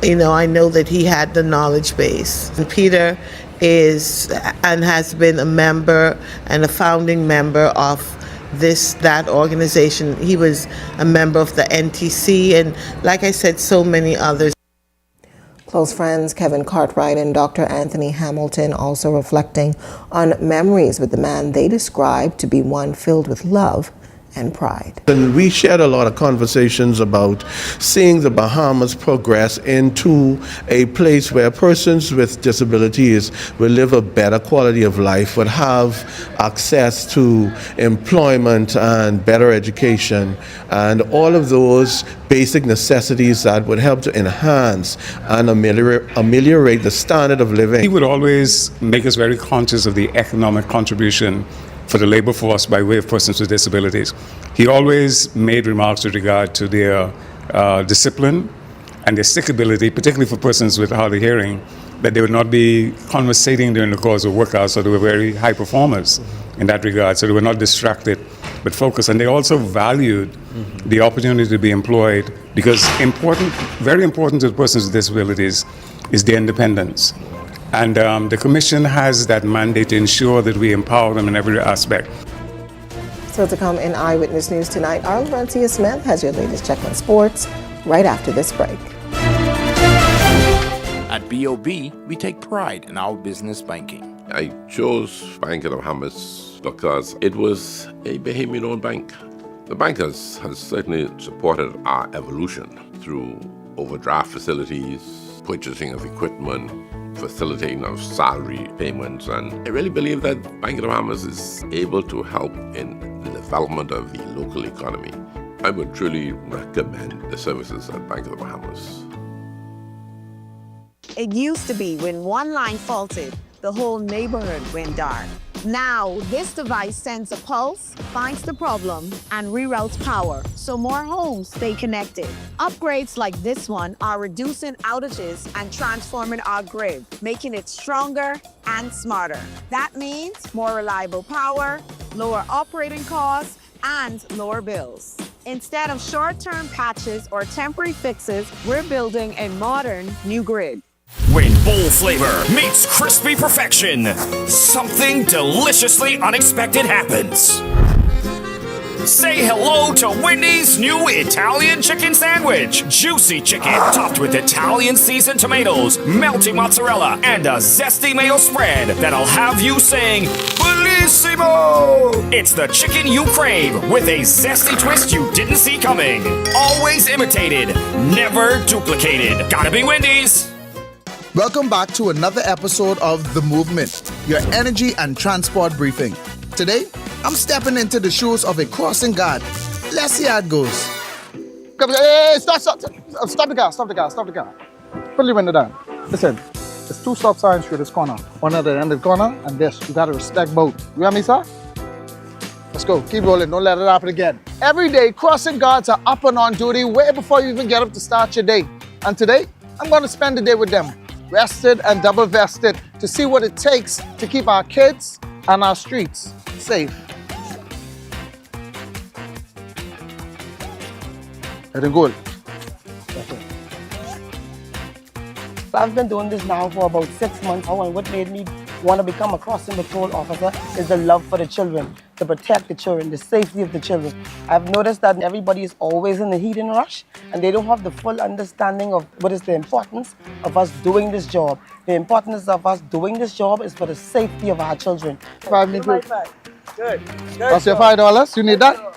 I know that he had the knowledge base. And Peter is and has been a member and a founding member of that organization. He was a member of the NTC and, like I said, so many others. Close friends Kevin Cartwright and Dr. Anthony Hamilton also reflecting on memories with the man they described to be one filled with love and pride. And we shared a lot of conversations about seeing the Bahamas progress into a place where persons with disabilities will live a better quality of life, would have access to employment and better education, and all of those basic necessities that would help to enhance and ameliorate the standard of living. He would always make us very conscious of the economic contribution for the labor force by way of persons with disabilities. He always made remarks with regard to their discipline and their stickability, particularly for persons with hard of hearing, that they would not be conversating during the course of work hours, so they were very high performers in that regard, so they were not distracted but focused. And they also valued the opportunity to be employed, because very important to persons with disabilities is their independence. And the Commission has that mandate to ensure that we empower them in every aspect. Still to come in Eyewitness News tonight, our Laurencia Smith has your latest check on sports right after this break. At BOB, we take pride in our business banking. I chose Bank of the Bahamas because it was a Bahamian-owned bank. The bank has certainly supported our evolution through overdraft facilities, purchasing of equipment, facilitating of salary payments, and I really believe that Bank of the Bahamas is able to help in the development of the local economy. I would truly recommend the services at Bank of the Bahamas. It used to be when one line faulted, the whole neighborhood went dark. Now, this device sends a pulse, finds the problem, and reroutes power, so more homes stay connected. Upgrades like this one are reducing outages and transforming our grid, making it stronger and smarter. That means more reliable power, lower operating costs, and lower bills. Instead of short-term patches or temporary fixes, we're building a modern new grid. When bold flavor meets crispy perfection, something deliciously unexpected happens. Say hello to Wendy's new Italian chicken sandwich. Juicy chicken topped with Italian seasoned tomatoes, melty mozzarella, and a zesty mayo spread that'll have you saying, Bellissimo! It's the chicken you crave with a zesty twist you didn't see coming. Always imitated, never duplicated. Gotta be Wendy's. Welcome back to another episode of The Movement, your energy and transport briefing. Today, I'm stepping into the shoes of a crossing guard. Let's see how it goes. Hey, stop the car. Put the window down. Listen, there's two stop signs through this corner. One at the end of the corner, and this. You gotta respect both. You hear me, sir? Let's go, keep rolling, don't let it happen again. Every day, crossing guards are up and on duty way before you even get up to start your day. And today, I'm gonna spend the day with them, rested and double vested, to see what it takes to keep our kids and our streets safe. Let it go. I've been doing this now for about 6 months now, and what made me want to become a crossing patrol officer is the love for the children, to protect the children, the safety of the children. I've noticed that everybody is always in the heat and rush, and they don't have the full understanding of what is the importance of us doing this job. The importance of us doing this job is for the safety of our children. Good. That's your $5. You need that?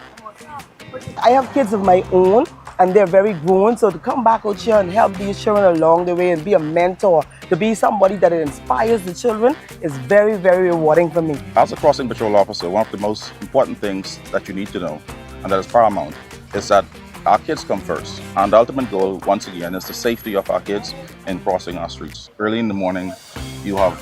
I have kids of my own, and they're very grown, so to come back out here and help these children along the way and be a mentor To be somebody that inspires the children is very, very rewarding for me. As a crossing patrol officer, one of the most important things that you need to know, and that is paramount, is that our kids come first. And the ultimate goal, once again, is the safety of our kids in crossing our streets. Early in the morning, you have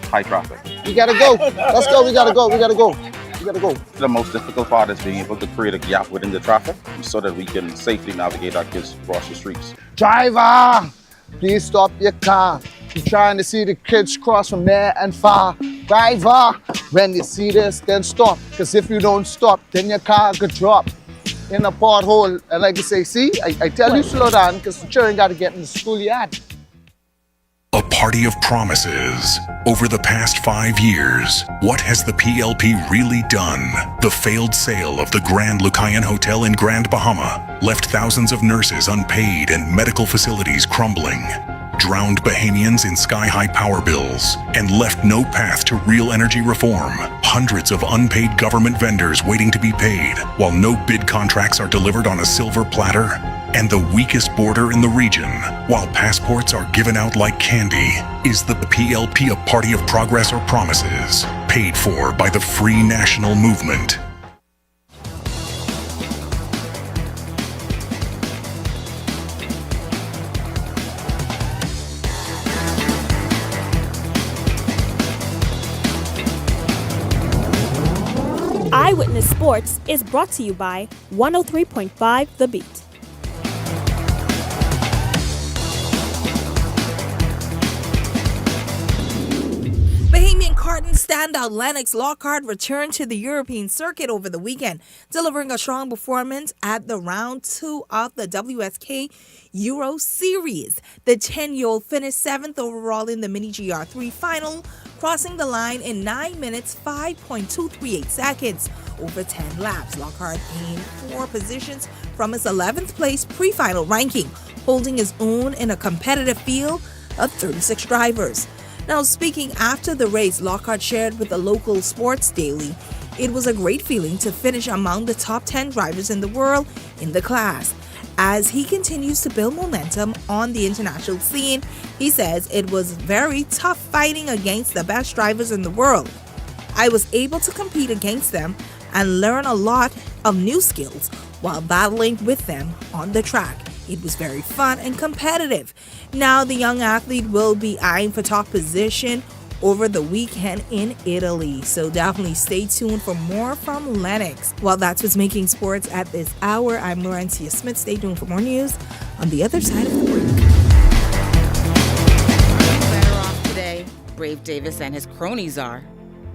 high traffic. We gotta go. Let's go. We gotta go. We gotta go. We gotta go. The most difficult part is being able to create a gap within the traffic so that we can safely navigate our kids across the streets. Driver, please stop your car. You're trying to see the kids cross from there and far. Driver, when you see this, then stop. Because if you don't stop, then your car could drop in a pothole. And like you say, see, I tell you slow down because the children got to get in the schoolyard. A party of promises. Over the past 5 years, what has the PLP really done? The failed sale of the Grand Lucayan Hotel in Grand Bahama left thousands of nurses unpaid and medical facilities crumbling, drowned Bahamians in sky-high power bills, and left no path to real energy reform. Hundreds of unpaid government vendors waiting to be paid, while no bid contracts are delivered on a silver platter. And the weakest border in the region, while passports are given out like candy. Is the PLP a party of progress or promises, paid for by the Free National Movement? Eyewitness Sports is brought to you by 103.5 The Beat. Bahamian karting standout Lennox Lockhart returned to the European circuit over the weekend, delivering a strong performance at the round 2 of the WSK Euro Series. The 10-year-old finished 7th overall in the Mini GR3 final, crossing the line in 9 minutes 5.238 seconds over 10 laps. Lockhart gained 4 positions from his 11th place pre-final ranking, holding his own in a competitive field of 36 drivers. Now, speaking after the race, Lockhart shared with the local Sports Daily, it was a great feeling to finish among the top 10 drivers in the world in the class. As he continues to build momentum on the international scene, he says it was very tough fighting against the best drivers in the world. I was able to compete against them and learn a lot of new skills while battling with them on the track. It was very fun and competitive. Now the young athlete will be eyeing for top position over the weekend in Italy. So definitely stay tuned for more from Lennox. Well, that's what's making sports at this hour. I'm Laurentia Smith. Stay tuned for more news on the other side of the break. Better off today, Brave Davis and his cronies are.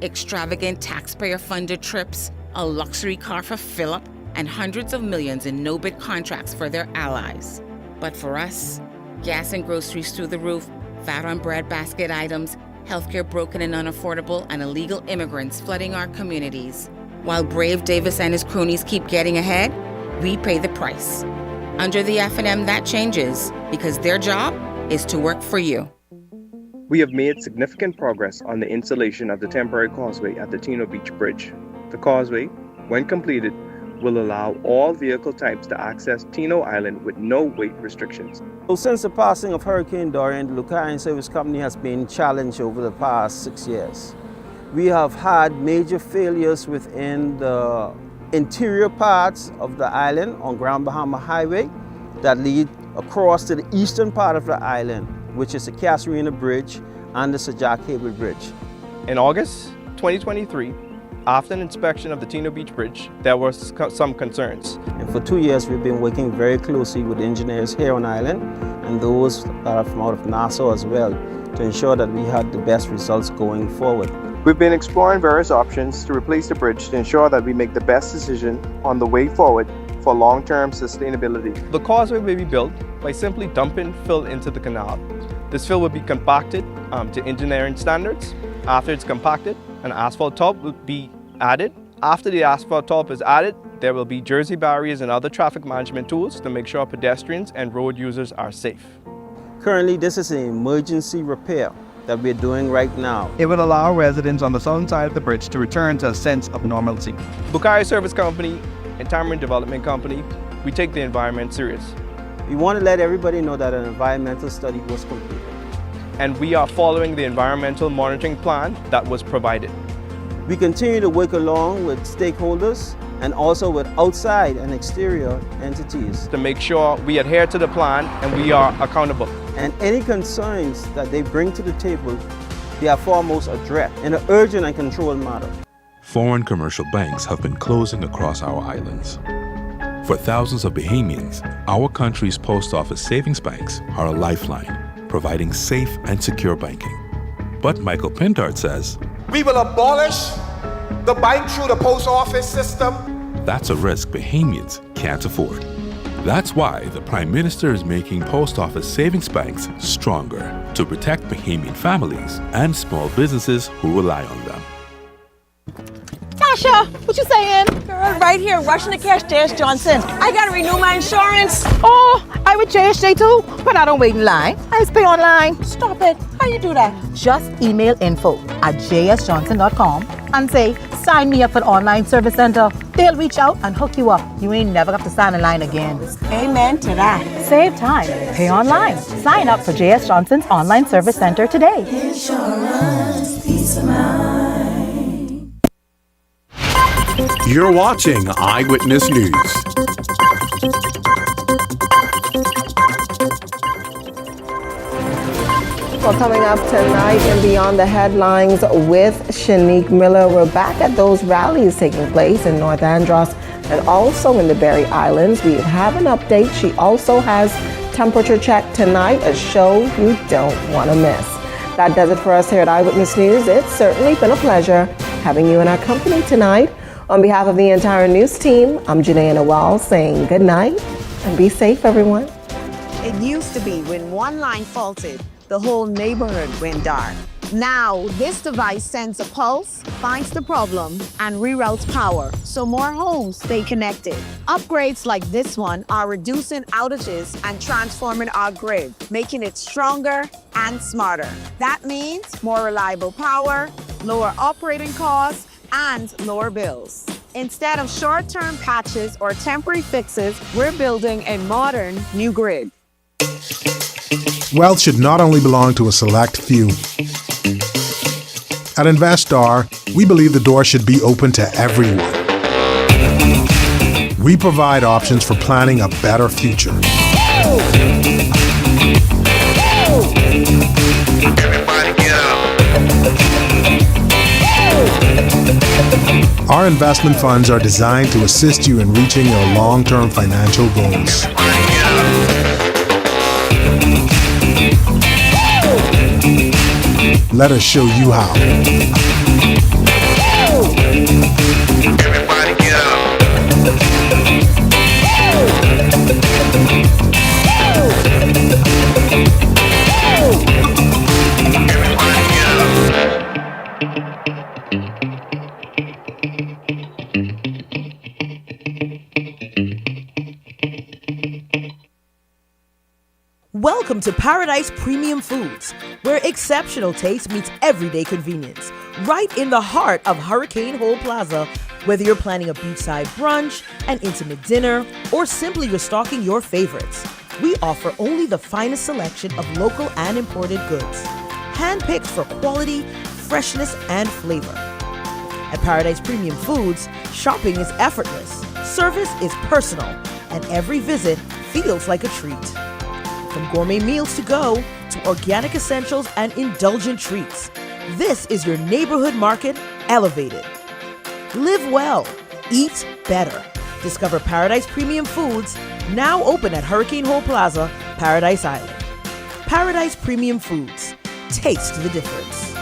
Extravagant taxpayer-funded trips, a luxury car for Philip, and hundreds of millions in no-bid contracts for their allies. But for us, gas and groceries through the roof, fat on bread basket items, healthcare broken and unaffordable, and illegal immigrants flooding our communities. While Brave Davis and his cronies keep getting ahead, we pay the price. Under the F&M, that changes, because their job is to work for you. We have made significant progress on the installation of the temporary causeway at the Tino Beach Bridge. The causeway, when completed, will allow all vehicle types to access Tino Island with no weight restrictions. So since the passing of Hurricane Dorian, the Lucayan Service Company has been challenged over the past 6 years. We have had major failures within the interior parts of the island on Grand Bahama Highway that lead across to the eastern part of the island, which is the Casuarina Bridge and the Sajak Cable Bridge. In August 2023, after an inspection of the Tino Beach Bridge, there were some concerns. And for 2 years, we've been working very closely with engineers here on island and those that are from out of Nassau as well to ensure that we had the best results going forward. We've been exploring various options to replace the bridge to ensure that we make the best decision on the way forward for long-term sustainability. The causeway will be built by simply dumping fill into the canal. This fill will be compacted to engineering standards. After it's compacted, an asphalt top will be added. After the asphalt top is added, there will be jersey barriers and other traffic management tools to make sure pedestrians and road users are safe. Currently, this is an emergency repair that we're doing right now. It will allow residents on the southern side of the bridge to return to a sense of normalcy. Bukhari Service Company and Tamarind Development Company, we take the environment serious. We want to let everybody know that an environmental study was completed. and we are following the environmental monitoring plan that was provided. We continue to work along with stakeholders and also with outside and exterior entities to make sure we adhere to the plan and we are accountable. And any concerns that they bring to the table, they are foremost addressed in an urgent and controlled manner. Foreign commercial banks have been closing across our islands. For thousands of Bahamians, our country's post office savings banks are a lifeline, providing safe and secure banking. But Michael Pintard says, we will abolish the bank through the post office system. That's a risk Bahamians can't afford. That's why the Prime Minister is making post office savings banks stronger to protect Bahamian families and small businesses who rely on them. Tasha, what you saying? Girl, right here, rushing to cash J.S. Johnson. I gotta renew my insurance. Oh, I with JSJ too, but I don't wait in line. I just pay online. Stop it. How you do that? Just email info@jsjohnson.com and say, sign me up for the online service center. They'll reach out and hook you up. You ain't never have to stand in line again. Amen to that. Save time. Pay online. Sign up for J.S. Johnson's online service center today. Insurance, peace of mind. You're watching Eyewitness News. Well, coming up tonight and Beyond the Headlines with Shanique Miller, we're back at those rallies taking place in North Andros and also in the Berry Islands. We have an update. She also has Temperature Check tonight, a show you don't want to miss. That does it for us here at Eyewitness News. It's certainly been a pleasure having you in our company tonight. On behalf of the entire news team, I'm Janae Nawal saying good night and be safe, everyone. It used to be when one line faulted, the whole neighborhood went dark. Now, this device sends a pulse, finds the problem, and reroutes power so more homes stay connected. Upgrades like this one are reducing outages and transforming our grid, making it stronger and smarter. That means more reliable power, lower operating costs, and lower bills. Instead of short-term patches or temporary fixes, we're building a modern new grid. Wealth should not only belong to a select few. At Investar, we believe the door should be open to everyone. We provide options for planning a better future. Everybody get up. Our investment funds are designed to assist you in reaching your long-term financial goals. Let us show you how. Everybody get up. Welcome to Paradise Premium Foods, where exceptional taste meets everyday convenience. Right in the heart of Hurricane Hole Plaza, whether you're planning a beachside brunch, an intimate dinner, or simply restocking your favorites, we offer only the finest selection of local and imported goods, handpicked for quality, freshness, and flavor. At Paradise Premium Foods, shopping is effortless, service is personal, and every visit feels like a treat. From gourmet meals to go, to organic essentials and indulgent treats, this is your neighborhood market elevated. Live well, eat better. Discover Paradise Premium Foods, now open at Hurricane Hole Plaza, Paradise Island. Paradise Premium Foods, taste the difference.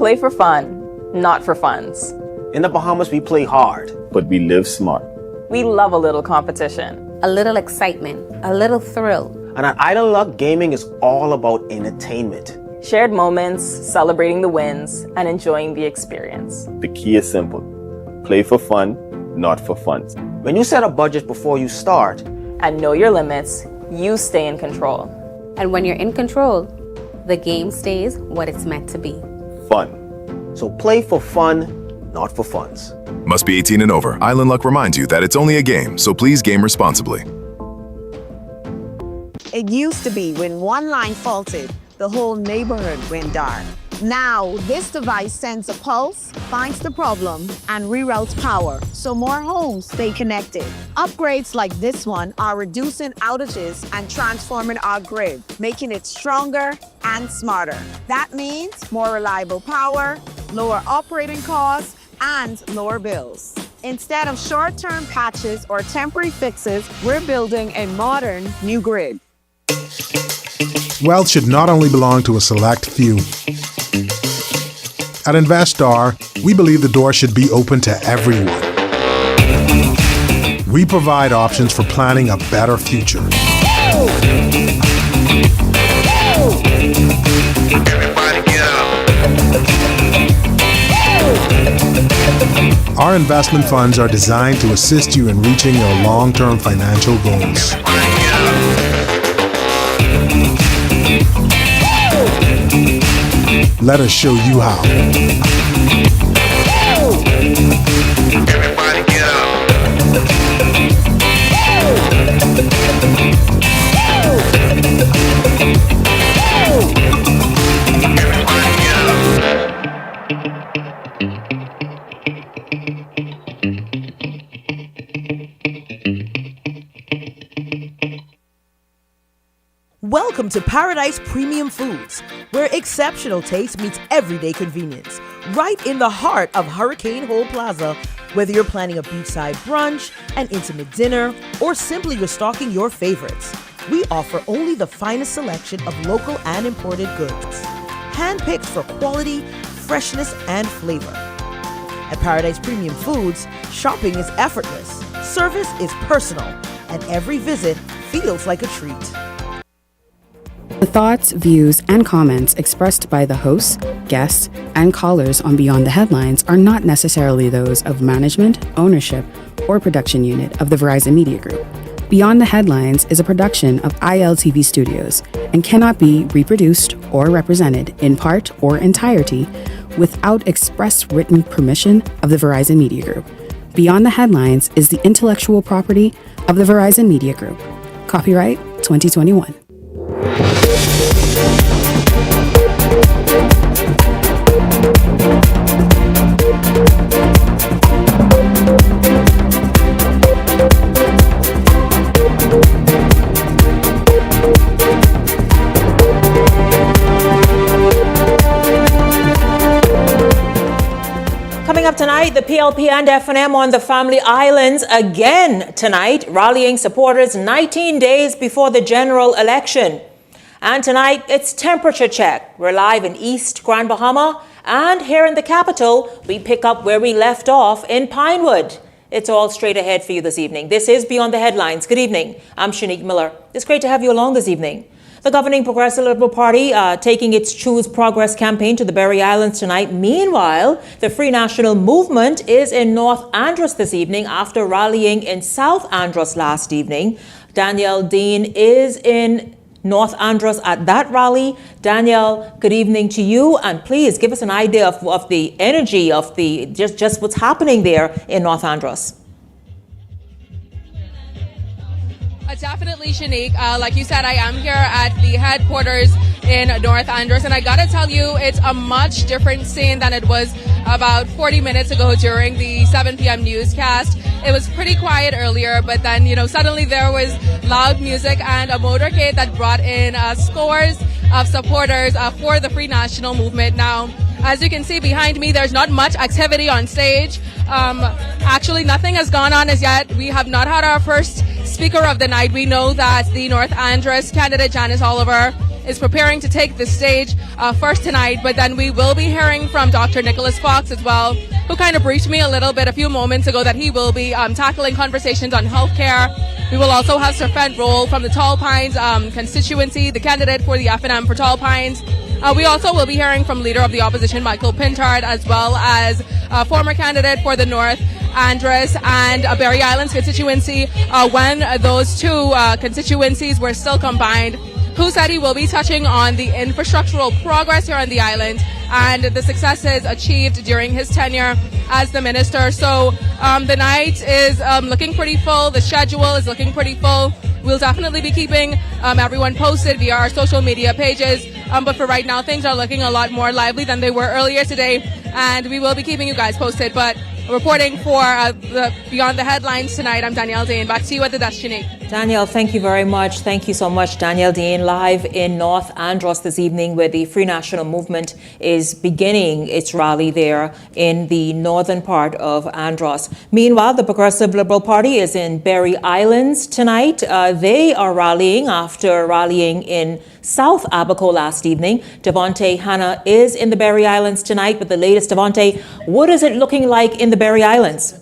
play for fun, not for funds. In the Bahamas, we play hard, but we live smart. We love a little competition, a little excitement, a little thrill. And at Island Luck, gaming is all about entertainment. Shared moments, celebrating the wins, and enjoying the experience. The key is simple. Play for fun, not for funds. When you set a budget before you start, and know your limits, you stay in control. And when you're in control, the game stays what it's meant to be. Fun. So play for fun, not for funds. Must be 18 and over. Island Luck reminds you that it's only a game, so please game responsibly. It used to be when one line faulted, the whole neighborhood went dark. Now, this device sends a pulse, finds the problem, and reroutes power, so more homes stay connected. Upgrades like this one are reducing outages and transforming our grid, making it stronger and smarter. That means more reliable power, lower operating costs, and lower bills. Instead of short-term patches or temporary fixes, we're building a modern new grid. Wealth should not only belong to a select few. At InvestStar, we believe the door should be open to everyone. We provide options for planning a better future. Everybody get up. Our investment funds are designed to assist you in reaching your long-term financial goals. Let us show you how. Everybody get up. Welcome to Paradise Premium Foods, where exceptional taste meets everyday convenience. Right in the heart of Hurricane Hole Plaza, whether you're planning a beachside brunch, an intimate dinner, or simply restocking your favorites, we offer only the finest selection of local and imported goods, handpicked for quality, freshness, and flavor. At Paradise Premium Foods, shopping is effortless, service is personal, and every visit feels like a treat. The thoughts, views, and comments expressed by the hosts, guests, and callers on Beyond the Headlines are not necessarily those of management, ownership, or production unit of the Verizon Media Group. Beyond the Headlines is a production of ILTV Studios and cannot be reproduced or represented in part or entirety without express written permission of the Verizon Media Group. Beyond the Headlines is the intellectual property of the Verizon Media Group. Copyright 2021. Coming up tonight, the PLP and FNM on the Family Islands again tonight, rallying supporters 19 days before the general election. And tonight, it's temperature check. We're live in East Grand Bahama, and here in the capital, we pick up where we left off in Pinewood. It's all straight ahead for you this evening. This is Beyond the Headlines. Good evening. I'm Shanique Miller. It's great to have you along this evening. The governing Progressive Liberal Party taking its Choose Progress campaign to the Berry Islands tonight. Meanwhile, the Free National Movement is in North Andros this evening after rallying in South Andros last evening. Danielle Dean is in North Andros at that rally. Danielle, good evening to you, and please give us an idea of the energy of the just what's happening there in North Andros. Definitely, Shanique. Like you said, I am here at the headquarters in North Andros, and I gotta tell you, it's a much different scene than it was about 40 minutes ago during the 7 p.m. newscast. It was pretty quiet earlier, but then, suddenly there was loud music and a motorcade that brought in scores of supporters for the Free National Movement. Now, as you can see behind me, there's not much activity on stage. Actually, nothing has gone on as yet. We have not had our first speaker of the night. We know that the North Andros candidate, Janice Oliver, is preparing to take the stage first tonight, but then we will be hearing from Dr. Nicholas Fox as well, who kind of briefed me a little bit a few moments ago that he will be tackling conversations on healthcare. We will also have Sir Fred Roll from the Tall Pines constituency, the candidate for the FNM for Tall Pines. We also will be hearing from Leader of the Opposition, Michael Pintard, as well as former candidate for the North Andros and Berry Islands constituency when those two constituencies were still combined, who said he will be touching on the infrastructural progress here on the island and the successes achieved during his tenure as the minister. So the night is looking pretty full. The schedule is looking pretty full. We'll definitely be keeping everyone posted via our social media pages. But for right now, things are looking a lot more lively than they were earlier today. And we will be keeping you guys posted. But reporting for the Beyond the Headlines tonight, I'm Danielle Dane. Back to you at the desk, Shanique. Danielle, thank you very much. Thank you so much. Danielle Dean live in North Andros this evening, where the Free National Movement is beginning its rally there in the northern part of Andros. Meanwhile, the Progressive Liberal Party is in Berry Islands tonight. They are rallying after rallying in South Abaco last evening. Devontae Hanna is in the Berry Islands tonight. But the latest, Devontae, what is it looking like in the Berry Islands?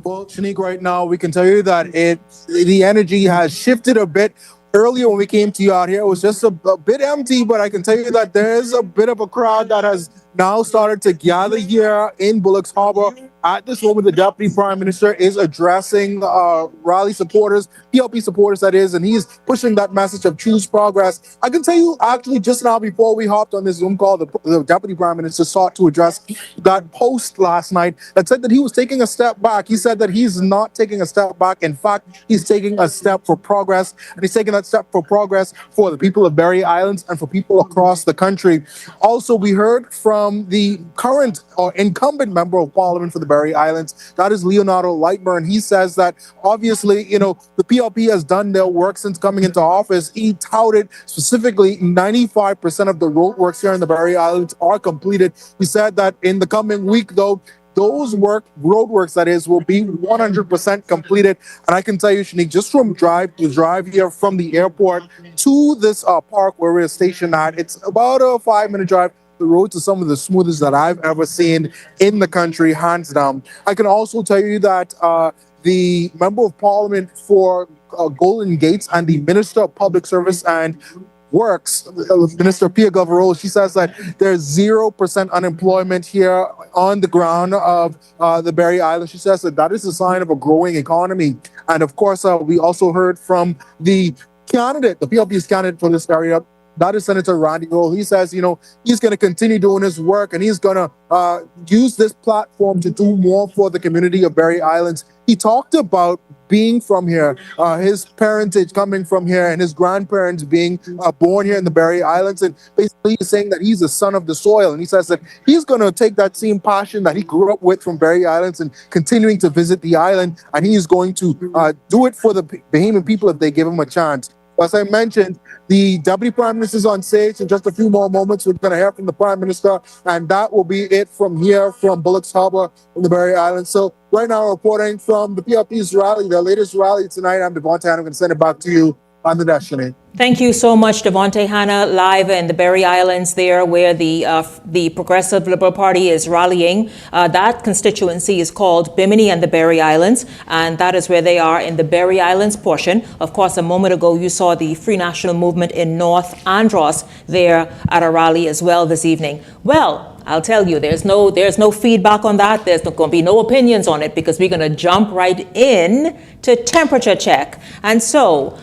Well, Shanique, right now we can tell you that the energy has shifted a bit. Earlier when we came to you out here, it was just a bit empty, but I can tell you that there's a bit of a crowd that has now started to gather here in Bullocks Harbor. At this moment, the Deputy Prime Minister is addressing rally supporters, PLP supporters that is, and he's pushing that message of choose progress. I can tell you actually just now before we hopped on this Zoom call, the Deputy Prime Minister sought to address that post last night that said that he was taking a step back. He said that he's not taking a step back. In fact, he's taking a step for progress, and he's taking that step for progress for the people of Berry Islands and for people across the country. Also, we heard from the current or incumbent member of Parliament for the Berry Islands, that is Leonardo Lightburn. He says that obviously, the PLP has done their work since coming into office. He touted specifically 95% of the roadworks here in the Berry Islands are completed. He said that in the coming week, though, those roadworks, that is, will be 100% completed. And I can tell you, Shanique, just from drive here from the airport to this park where we're stationed at, it's about a 5-minute drive. The roads are some of the smoothest that I've ever seen in the country, hands down. I can also tell you that the Member of Parliament for Golden Gates and the Minister of Public Service and Works, Minister Pia Goverol, she says that there's 0% unemployment here on the ground of the Berry Islands. She says that is a sign of a growing economy. And of course, we also heard from the PLP's candidate for this area, that is Senator Randy Roll. He says, he's going to continue doing his work and he's going to use this platform to do more for the community of Berry Islands. He talked about being from here, his parentage coming from here, and his grandparents being born here in the Berry Islands. And basically he's saying that he's a son of the soil. And he says that he's going to take that same passion that he grew up with from Berry Islands and continuing to visit the island. And he is going to do it for the Bahamian people if they give him a chance. As I mentioned, the Deputy Prime Minister is on stage. In just a few more moments, we're going to hear from the Prime Minister, and that will be it from here, from Bullocks Harbor in the Berry Islands. So right now, reporting from the PLP's rally, their latest rally tonight, I'm Devontae. I'm going to send it back to you on the desk, Shanae. Thank you so much, Devontae Hanna, live in the Berry Islands there, where the Progressive Liberal Party is rallying. That constituency is called Bimini and the Berry Islands, and that is where they are in the Berry Islands portion. Of course, a moment ago, you saw the Free National Movement in North Andros there at a rally as well this evening. Well, I'll tell you, there's no feedback on that. There's going to be no opinions on it because we're going to jump right in to temperature check. And so,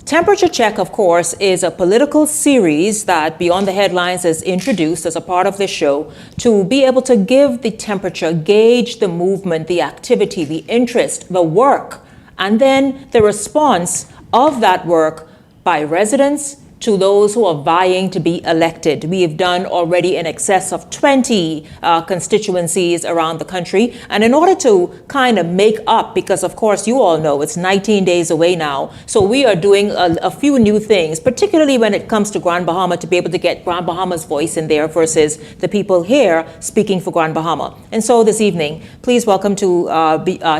Temperature Check, of course, is a political series that Beyond the Headlines has introduced as a part of this show to be able to give the temperature, gauge the movement, the activity, the interest, the work, and then the response of that work by residents to those who are vying to be elected. We have done already in excess of 20 constituencies around the country. And in order to kind of make up, because of course you all know it's 19 days away now, so we are doing a few new things, particularly when it comes to Grand Bahama, to be able to get Grand Bahama's voice in there versus the people here speaking for Grand Bahama. And so this evening, please welcome to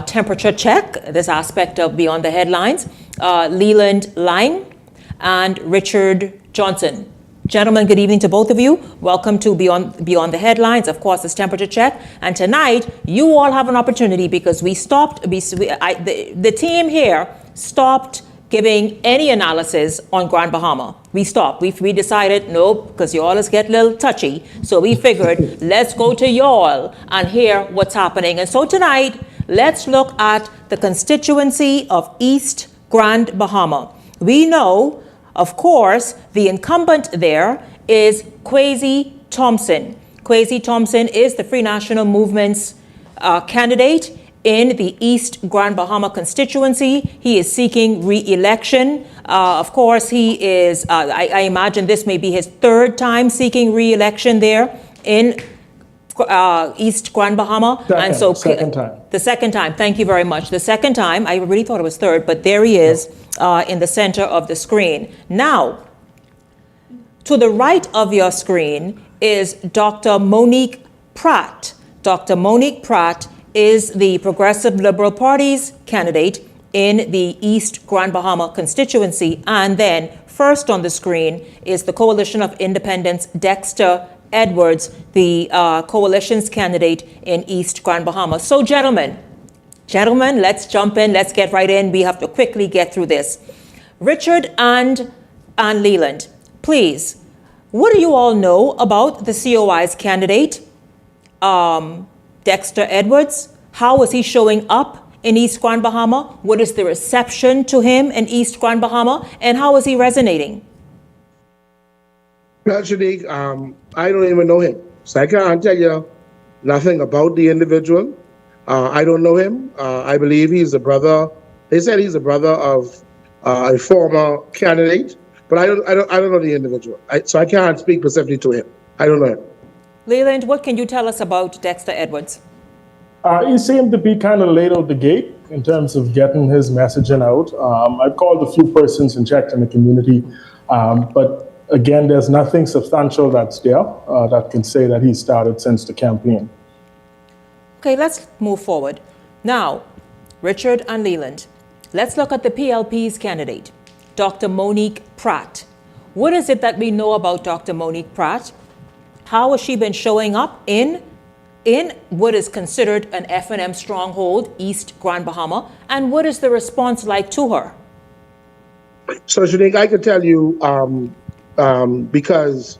Temperature Check, this aspect of Beyond the Headlines, Leland Line, and Richard Johnson. Gentlemen, good evening to both of you. Welcome to Beyond the Headlines. Of course, it's Temperature Check. And tonight, you all have an opportunity because the team here stopped giving any analysis on Grand Bahama. We stopped. We decided, nope, because you always get a little touchy. So we figured, let's go to y'all and hear what's happening. And so tonight, let's look at the constituency of East Grand Bahama. We know, of course, the incumbent there is Kwesi Thompson. Kwesi Thompson is the Free National Movement's candidate in the East Grand Bahama constituency. He is seeking re-election. Of course, he is, I imagine this may be his third time seeking re-election there in East Grand Bahama. Second time. The second time, thank you very much. The second time, I really thought it was third, but there he is in the center of the screen. Now, to the right of your screen is Dr. Monique Pratt. Dr. Monique Pratt is the Progressive Liberal Party's candidate in the East Grand Bahama constituency. And then first on the screen is the Coalition of Independents, Dexter Edwards, the coalition's candidate in East Grand Bahama. So gentlemen, let's jump in. Let's get right in. We have to quickly get through this. Richard and Leland, please, what do you all know about the COI's candidate, Dexter Edwards? How is he showing up in East Grand Bahama? What is the reception to him in East Grand Bahama? And how is he resonating? Well, Shanique, I don't even know him. So I can't tell you nothing about the individual. I don't know him. I believe he's a brother. They said he's a brother of a former candidate, but I don't know the individual. So I can't speak specifically to him. I don't know him. Leland, what can you tell us about Dexter Edwards? He seemed to be kind of late out the gate in terms of getting his messaging out. I've called a few persons and checked in the community, but again, there's nothing substantial that's there that can say that he started since the campaign. Okay, let's move forward. Now, Richard and Leland, let's look at the PLP's candidate, Dr. Monique Pratt. What is it that we know about Dr. Monique Pratt? How has she been showing up in what is considered an F&M stronghold, East Grand Bahama, and what is the response like to her? So, Shanique, I could tell you, because,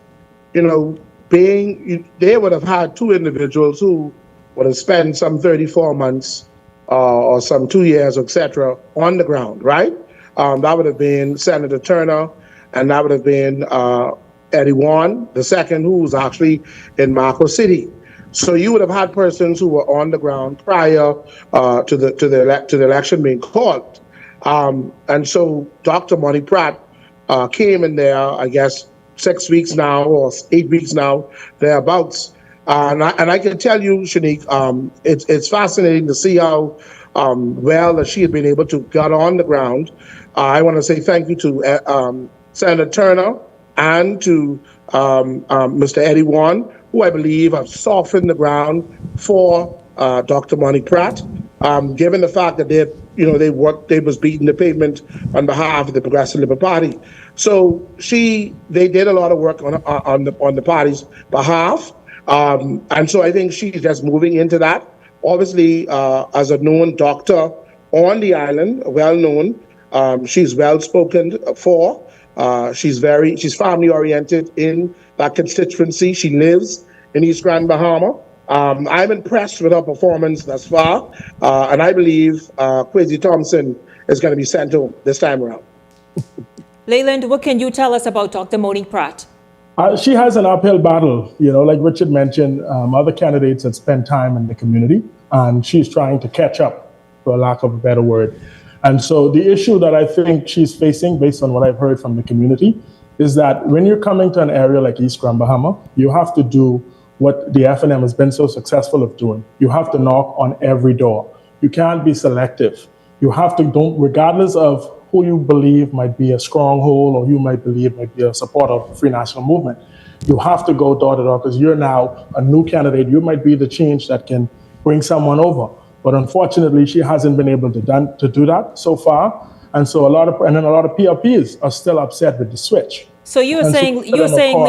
they would have had two individuals who would have spent some 34 months or some 2 years, etc., on the ground, right? That would have been Senator Turner, and that would have been Eddie Warren, the second, who was actually in Marco City. So you would have had persons who were on the ground prior to the election being called. And so Dr. Monique Pratt came in there, I guess, 6 weeks now or 8 weeks now, thereabouts. And I can tell you, Shanique, it's fascinating to see how well that she had been able to get on the ground. I want to say thank you to Senator Turner and to Mr. Eddie Warren, who I believe have softened the ground for Dr. Monique Pratt, given the fact that they was beating the pavement on behalf of the Progressive Liberal Party. So they did a lot of work on the party's behalf, and so I think she's just moving into that. Obviously, as a known doctor on the island, well known, she's well spoken for. She's family oriented in that constituency. She lives in East Grand Bahama. I'm impressed with her performance thus far, and I believe Kwesi Thompson is going to be sent home this time around. Leland, what can you tell us about Dr. Monique Pratt? She has an uphill battle, like Richard mentioned. Other candidates had spent time in the community, and she's trying to catch up, for lack of a better word. And so the issue that I think she's facing, based on what I've heard from the community, is that when you're coming to an area like East Grand Bahama, you have to do what the F&M has been so successful of doing. You have to knock on every door. You can't be selective. You have to, regardless of who you believe might be a stronghold or you might believe might be a supporter of the Free National Movement, you have to go door to door because you're now a new candidate. You might be the change that can bring someone over. But unfortunately, she hasn't been able to do that so far. And so a lot of PLPs are still upset with the switch. So you're And so saying,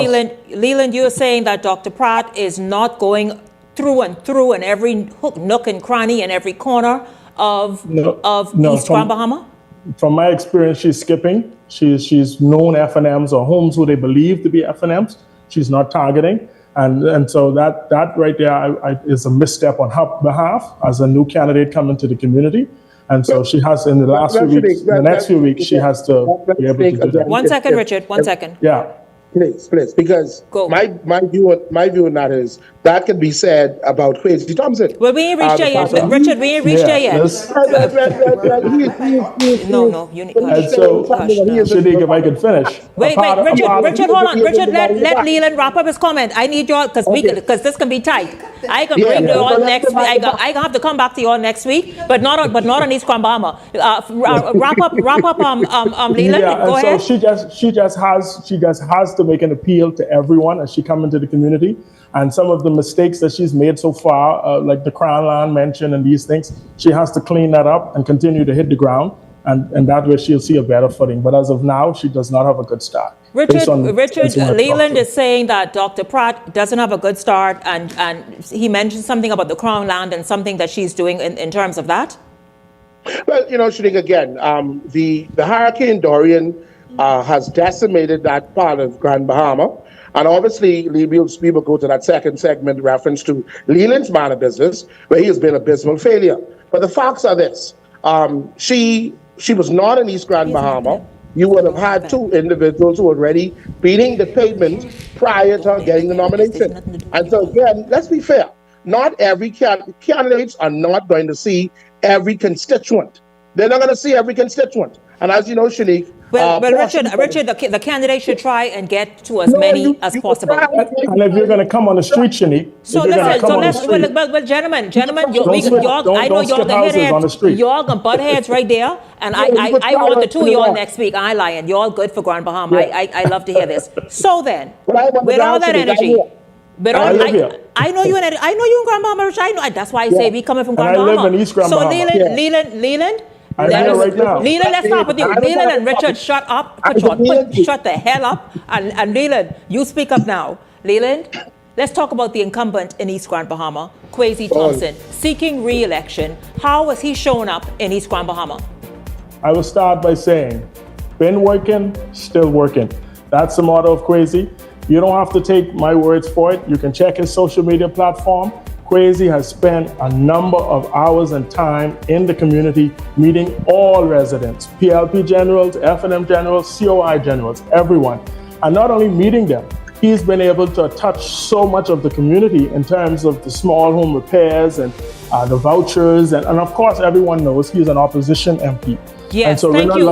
Leland, you're saying that Dr. Pratt is not going through and every hook, nook and cranny and every corner of East Grand Bahama? From my experience, she's skipping. She's known FNMs or homes who they believe to be FNMs. She's not targeting. And so that right there is a misstep on her behalf as a new candidate coming to the community. And so she has, in the next few weeks, she has to be able to do that. 1 second, Richard, 1 second. Yeah. Please, because my view on that is that can be said about Crazy Thompson. Well, we ain't reached there yet, Richard. We ain't reached there yet. No, you need. And so, Shanique, if I could finish. Wait, Richard, hold on. Richard, let Leland wrap up his comment. I need y'all because this can be tight. I can bring you all next week. I gonna have to come back to you all next week, but not on East Grand Bahama. Wrap up, Leland. Go ahead. So she just has to make an appeal to everyone as she comes into the community. And some of the mistakes that she's made so far, like the Crown Land mention and these things, she has to clean that up and continue to hit the ground. And that way she'll see a better footing. But as of now, she does not have a good start. Richard, Leland is saying that Dr. Pratt doesn't have a good start. And he mentioned something about the Crown Land and something that she's doing in terms of that. Well, Shanique, again, the Hurricane Dorian has decimated that part of Grand Bahama. And obviously, we will go to that second segment reference to Leland's man of business, where he has been abysmal failure. But the facts are this. She was not in East Grand Bahama. You would have had two individuals who were already beating the pavement prior to her getting the nomination. And so again, let's be fair. Not every candidates are not going to see every constituent. They're not going to see every constituent. And as you know, Shanique, Richard, the candidate should try and get to as many as possible. And if you're going to come on the street, Shanique, gentlemen, I know y'all gonna butt heads right there, and I want the two of y'all next week. I lying, y'all good for Grand Bahama. I love to hear this. So then, with all that energy. But I know you in Grand Bahama, Richard. I know that's why I say we coming from Grand Bahama. I live in East Grand Bahama. So Leland. Right now. Leland, let's start with you. Leland and Richard, shut up. Shut the hell up. And Leland, you speak up now. Leland, let's talk about the incumbent in East Grand Bahama, Kwesi Thompson, seeking re-election. How has he shown up in East Grand Bahama? I will start by saying, been working, still working. That's the motto of Kwesi. You don't have to take my words for it. You can check his social media platform. Kwesi has spent a number of hours and time in the community meeting all residents, PLP generals, FNM generals, COI generals, everyone. And not only meeting them, he's been able to touch so much of the community in terms of the small home repairs and the vouchers. And of course, everyone knows he's an opposition MP. Yes, so thank you.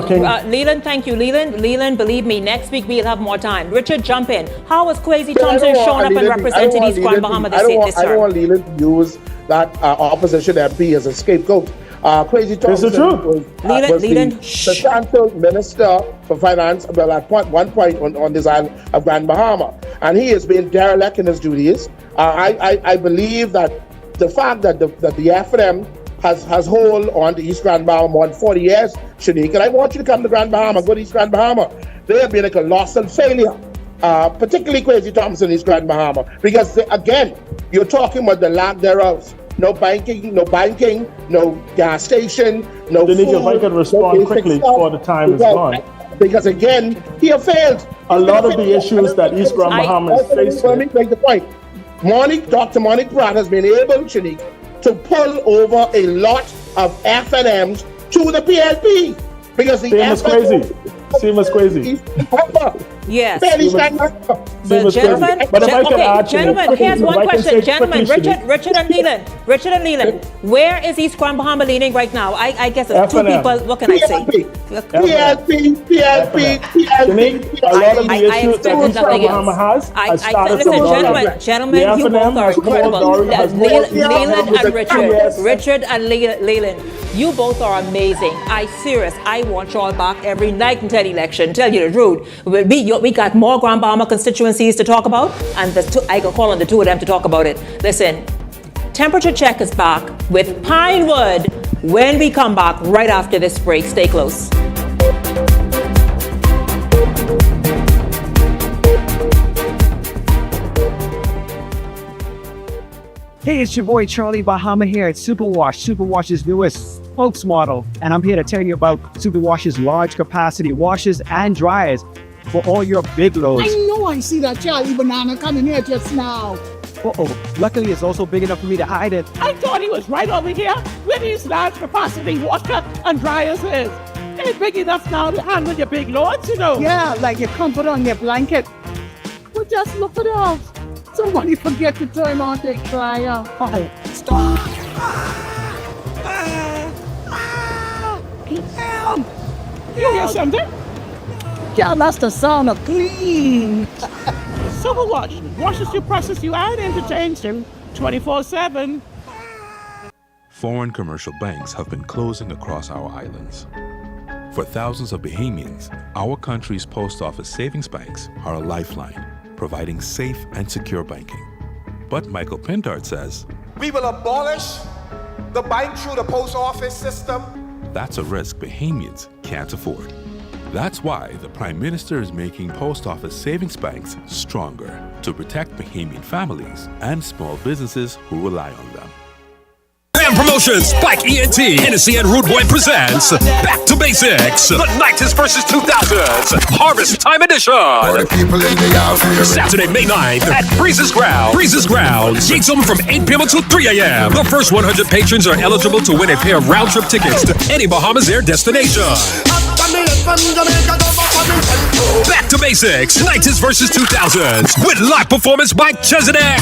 Leland, thank you. Leland, believe me, next week we'll have more time. Richard, jump in. How has Kwesi Thompson shown up and represented East Grand Bahama this term? I don't want Leland to use that opposition MP as a scapegoat. Kwesi Thompson was the substantial minister for finance at one point on this island of Grand Bahama. And he has been derelict in his duties. I believe that the fact that the FNM has hold on to East Grand Bahama more than 40 years, Shanique, and I want you to come to Grand Bahama, go to East Grand Bahama. They have been a colossal failure, particularly Kwesi Thompson in East Grand Bahama, because again, you're talking about the lack thereof. No banking, no gas station, no food. If I could respond quickly before the time is gone. Because again, he has failed. A lot of the issues that East Grand Bahama is facing. Let me make the point. Dr. Monique Pratt has been able, Shanique, to pull over a lot of FNMs to the PLP because the Seems crazy. Yes. Gentlemen, here's one question. Gentlemen, Richard and Leland, where is East Grand Bahama leaning right now? I guess it's two people. What can I say? PLP. A lot of the issues that East Grand Bahama has started from Gentlemen, you both are incredible. Leland and Richard and Leland, you both are amazing. I want y'all back every night until the election. Tell you the truth. We got more Grand Bahama constituencies to talk about, and I can call on the two of them to talk about it. Listen, Temperature Check is back with Pinewood when we come back right after this break. Stay close. Hey, it's your boy Charlie Bahama here at Superwash, Superwash's newest spokesmodel. And I'm here to tell you about Superwash's large capacity washers and dryers for all your big loads. I know I see that Charlie Banana coming here just now. Uh-oh. Luckily, it's also big enough for me to hide it. I thought he was right over here where these large capacity washer and dryers is. It's big enough now to handle your big loads, you know. Yeah, like you can put on your blanket. Well, just look at us. Somebody forget to turn on the dryer. Oh, stop! You hear something? Yeah, that's the sound of clean. Superwash washes you, presses you, and entertains you 24/7. Foreign commercial banks have been closing across our islands. For thousands of Bahamians, our country's post office savings banks are a lifeline, providing safe and secure banking. But Michael Pindart says, We will abolish the bank through the post office system. that's a risk Bahamians can't afford. That's why the Prime Minister is making post office savings banks stronger to protect Bahamian families and small businesses who rely on them. Grand Promotions, Spike ENT, Hennessy and Rude Boy presents Back to Basics, the 90s versus 2000s, Harvest Time Edition. Saturday, May 9th at Breezes Ground. Breezes Ground. Gates open from 8 p.m. until 3 a.m. The first 100 patrons are eligible to win a pair of round-trip tickets to any Bahamas Air destination. Back to Basics, 90s versus 2000s, with live performance by Chesedek.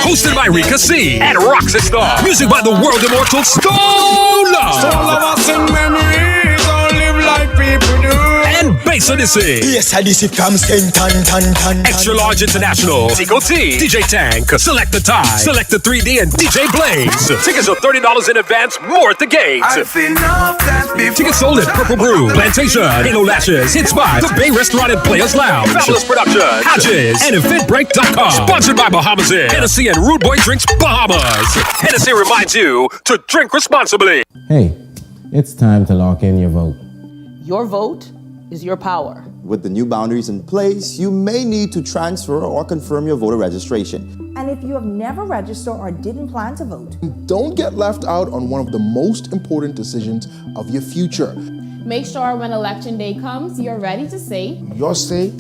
Hosted by Rika C. and Roxy Star. Music by the world immortal Stone Love. Stone Love sing memories, don't live like people do. And Bass Odyssey. Extra Large International. Tico T. DJ Tank. Select the Tie. Select the 3D and DJ Blaze. Tickets are $30 in advance, more at the gate. Tickets sold at Purple Brew, Plantation, Halo Lashes, Hits by The Bay Restaurant and Players Lounge, Fabulous Productions, Hodges, and EventBreak.com. Sponsored by Bahamas Air, Hennessy and Rude Boy Drinks Bahamas. Hennessy reminds you to drink responsibly. Hey, it's time to lock in your vote. Your vote is your power. With the new boundaries in place, you may need to transfer or confirm your voter registration. And if you have never registered or didn't plan to vote, don't get left out on one of the most important decisions of your future. Make sure when election day comes, you're ready to say, your say,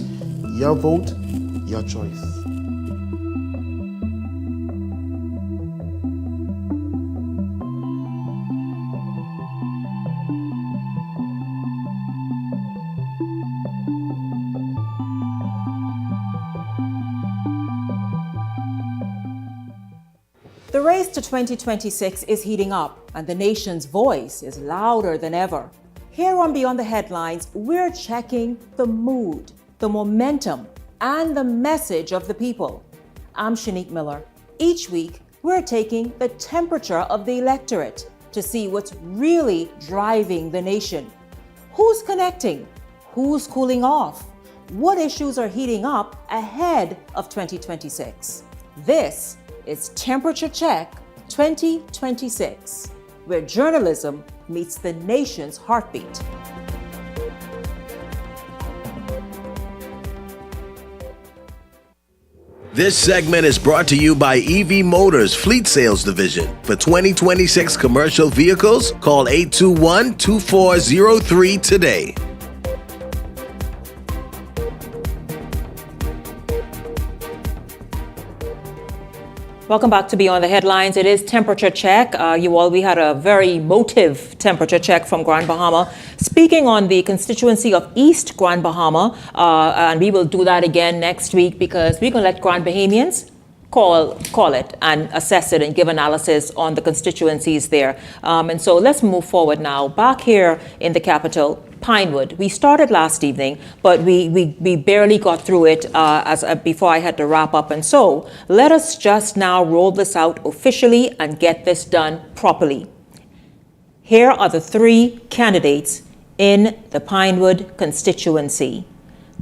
your vote, your choice. The race to 2026 is heating up, and the nation's voice is louder than ever. Here on Beyond the Headlines, we're checking the mood, the momentum, and the message of the people. I'm Shanique Miller. Each week, we're taking the temperature of the electorate to see what's really driving the nation. Who's connecting? Who's cooling off? What issues are heating up ahead of 2026? This is Temperature Check 2026, where journalism meets the nation's heartbeat. This segment is brought to you by EV Motors Fleet Sales Division. For 2026 commercial vehicles, call 821-2403 today. Welcome back to Beyond the Headlines. It is Temperature Check. We had a very emotive temperature check from Grand Bahama, speaking on the constituency of East Grand Bahama, and we will do that again next week because we're going to let Grand Bahamians call it and assess it and give analysis on the constituencies there. And so let's move forward now. Back here in the capital, Pinewood. We started last evening, but we barely got through it before I had to wrap up. And so let us just now roll this out officially and get this done properly. Here are the three candidates in the Pinewood constituency.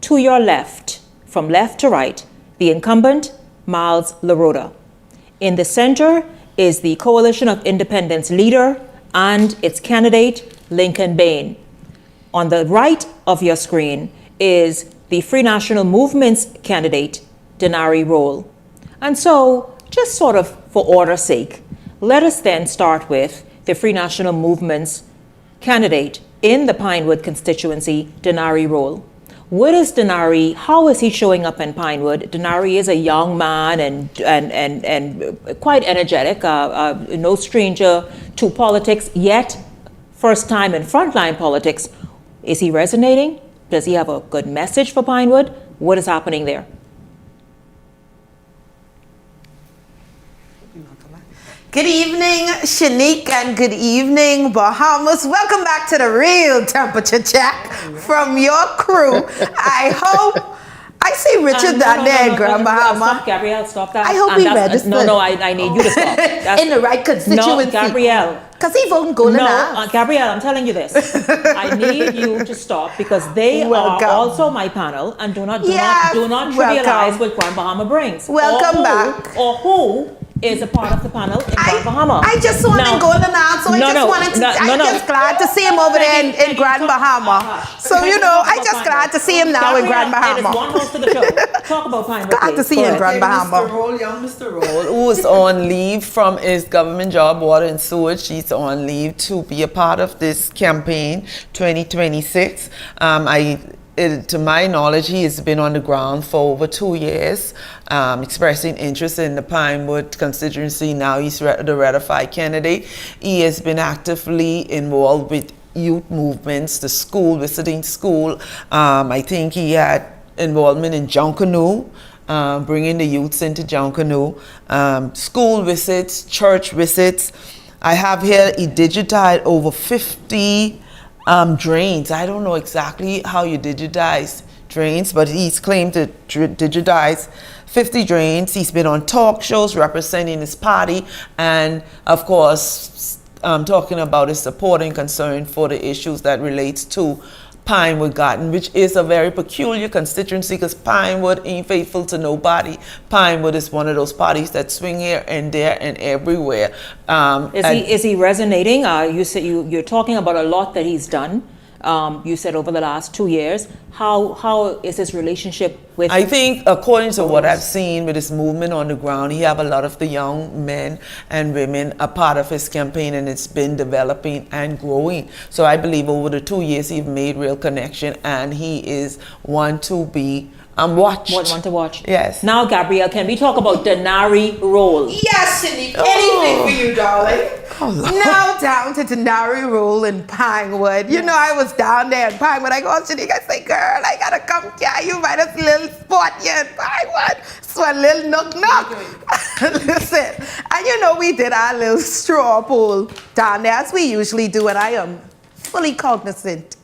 To your left, from left to right, the incumbent, Miles LaRota. In the center is the Coalition of Independence leader and its candidate, Lincoln Bain. On the right of your screen is the Free National Movement's candidate, Denari Roll. And so, just sort of for order's sake, let us then start with the Free National Movement's candidate in the Pinewood constituency, Denari Roll. What is Denari? How is he showing up in Pinewood? Denari is a young man and quite energetic, no stranger to politics, yet first time in frontline politics. Is he resonating? Does he have a good message for Pinewood? What is happening there? Good evening, Shanique, and good evening, Bahamas. Welcome back to the real temperature check from your crew. I hope I see Richard down there in Grand Bahama. Stop, Gabrielle, stop that. I hope he registered. No, I need you to stop. In the right constituency. No, Gabrielle. Because he voting Golden Axe. Gabrielle, I'm telling you this. I need you to stop because they are also my panel and do not trivialize what Grand Bahama brings. Welcome back. Or who is a part of the panel in Grand Bahama. I just saw him in Golden Axe, so I'm just glad to see him over there in Grand Bahama. So, I just glad to see him now in Grand Bahama. It is one host of the show. Talk about Pinewood. Glad to see him in Grand Bahama. Young Mr. Roll, who is on leave from his government job, water and sewage. She's on leave to be a part of this campaign, 2026. To my knowledge, he has been on the ground for over 2 years, expressing interest in the Pinewood constituency. Now he's the ratified candidate. He has been actively involved with youth movements, the school, visiting school. I think he had involvement in Junkanoo, bringing the youths into Junkanoo, school visits, church visits. I have here, he digitized over 50 drains. I don't know exactly how you digitize drains, but he's claimed to digitize 50 drains. He's been on talk shows representing his party and, of course, talking about his support and concern for the issues that relates to Pinewood Garden, which is a very peculiar constituency because Pinewood ain't faithful to nobody. Pinewood is one of those parties that swing here and there and everywhere. Is he resonating? You said you're talking about a lot that he's done. You said over the last 2 years. How is his relationship with? I think, according to what I've seen with his movement on the ground, he have a lot of the young men and women a part of his campaign, and it's been developing and growing. So I believe over the 2 years he's made real connection, and he is one to be watched. One to watch. Yes. Now, Gabrielle, can we talk about Denari Roll? Yes, Shanique. Anything for you, darling. Now down to Denari Roll in Pinewood. I was down there in Pinewood. I go, Shanique, I say, girl, I gotta come carry you by this little spot here in Pinewood. So a little knock. Listen, and we did our little straw poll down there as we usually do, and I am fully cognizant,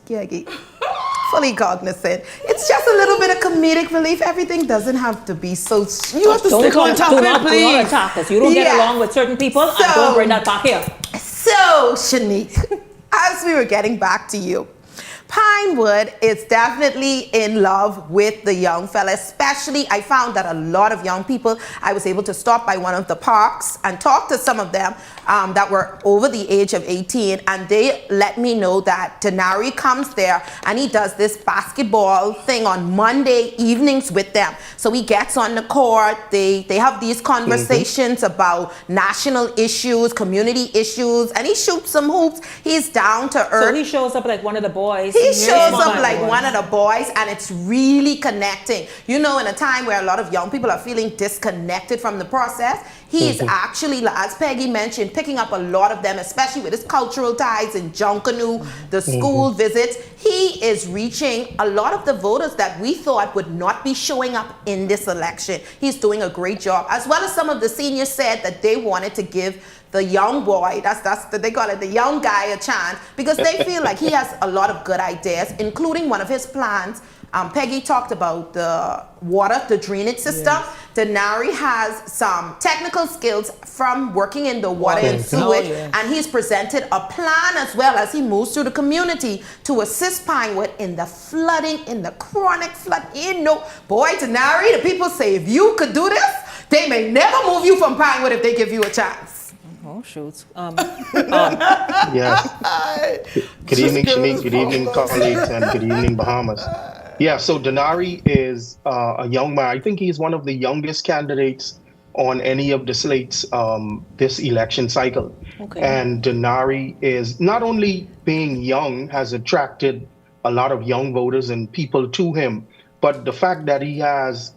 fully cognizant. It's just a little bit of comedic relief. Everything doesn't have to be so. You have to stick on top of it, please. Do not attack us. You don't get along with certain people, and don't bring that back here. So, Shanique, as we were getting back to you, Pinewood is definitely in love with the young fella. Especially, I found that a lot of young people, I was able to stop by one of the parks and talk to some of them that were over the age of 18, and they let me know that Denari comes there and he does this basketball thing on Monday evenings with them. So he gets on the court, they have these conversations about national issues, community issues, and he shoots some hoops. He's down to earth. So he shows up like one of the boys. He shows up like one of the boys, and it's really connecting. In a time where a lot of young people are feeling disconnected from the process, he's actually, as Peggy mentioned, picking up a lot of them, especially with his cultural ties in Junkanoo, the school visits. He is reaching a lot of the voters that we thought would not be showing up in this election. He's doing a great job, as well as some of the seniors said that they wanted to give the young boy, they call it the young guy, a chance, because they feel like he has a lot of good ideas, including one of his plans. Peggy talked about the water, the drainage system. Yes. Denari has some technical skills from working in the water and sewage, and he's presented a plan as well as he moves through the community to assist Pinewood in the flooding, in the chronic flood. Boy, Denari, the people say if you could do this, they may never move you from Pinewood if they give you a chance. Oh, shoots. Yes. Good evening, Shanique. Good evening, colleagues, and good evening, Bahamas. Yeah, so Denari is a young man. I think he's one of the youngest candidates on any of the slates this election cycle. Okay. And Denari is not only being young, has attracted a lot of young voters and people to him, but the fact that he has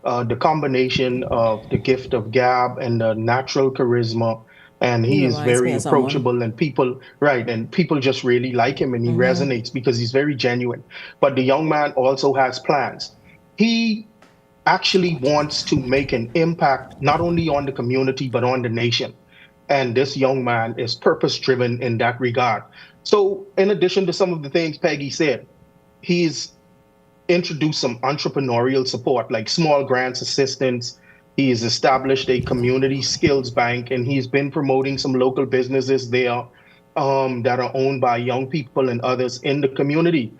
the combination of the gift of gab and the natural charisma, and he is very approachable, and people just really like him, and he resonates because he's very genuine. But the young man also has plans. He actually wants to make an impact not only on the community but on the nation. And this young man is purpose-driven in that regard. So in addition to some of the things Peggy said, he's introduced some entrepreneurial support like small grants assistance. He's established a community skills bank, and he's been promoting some local businesses there that are owned by young people and others in the community.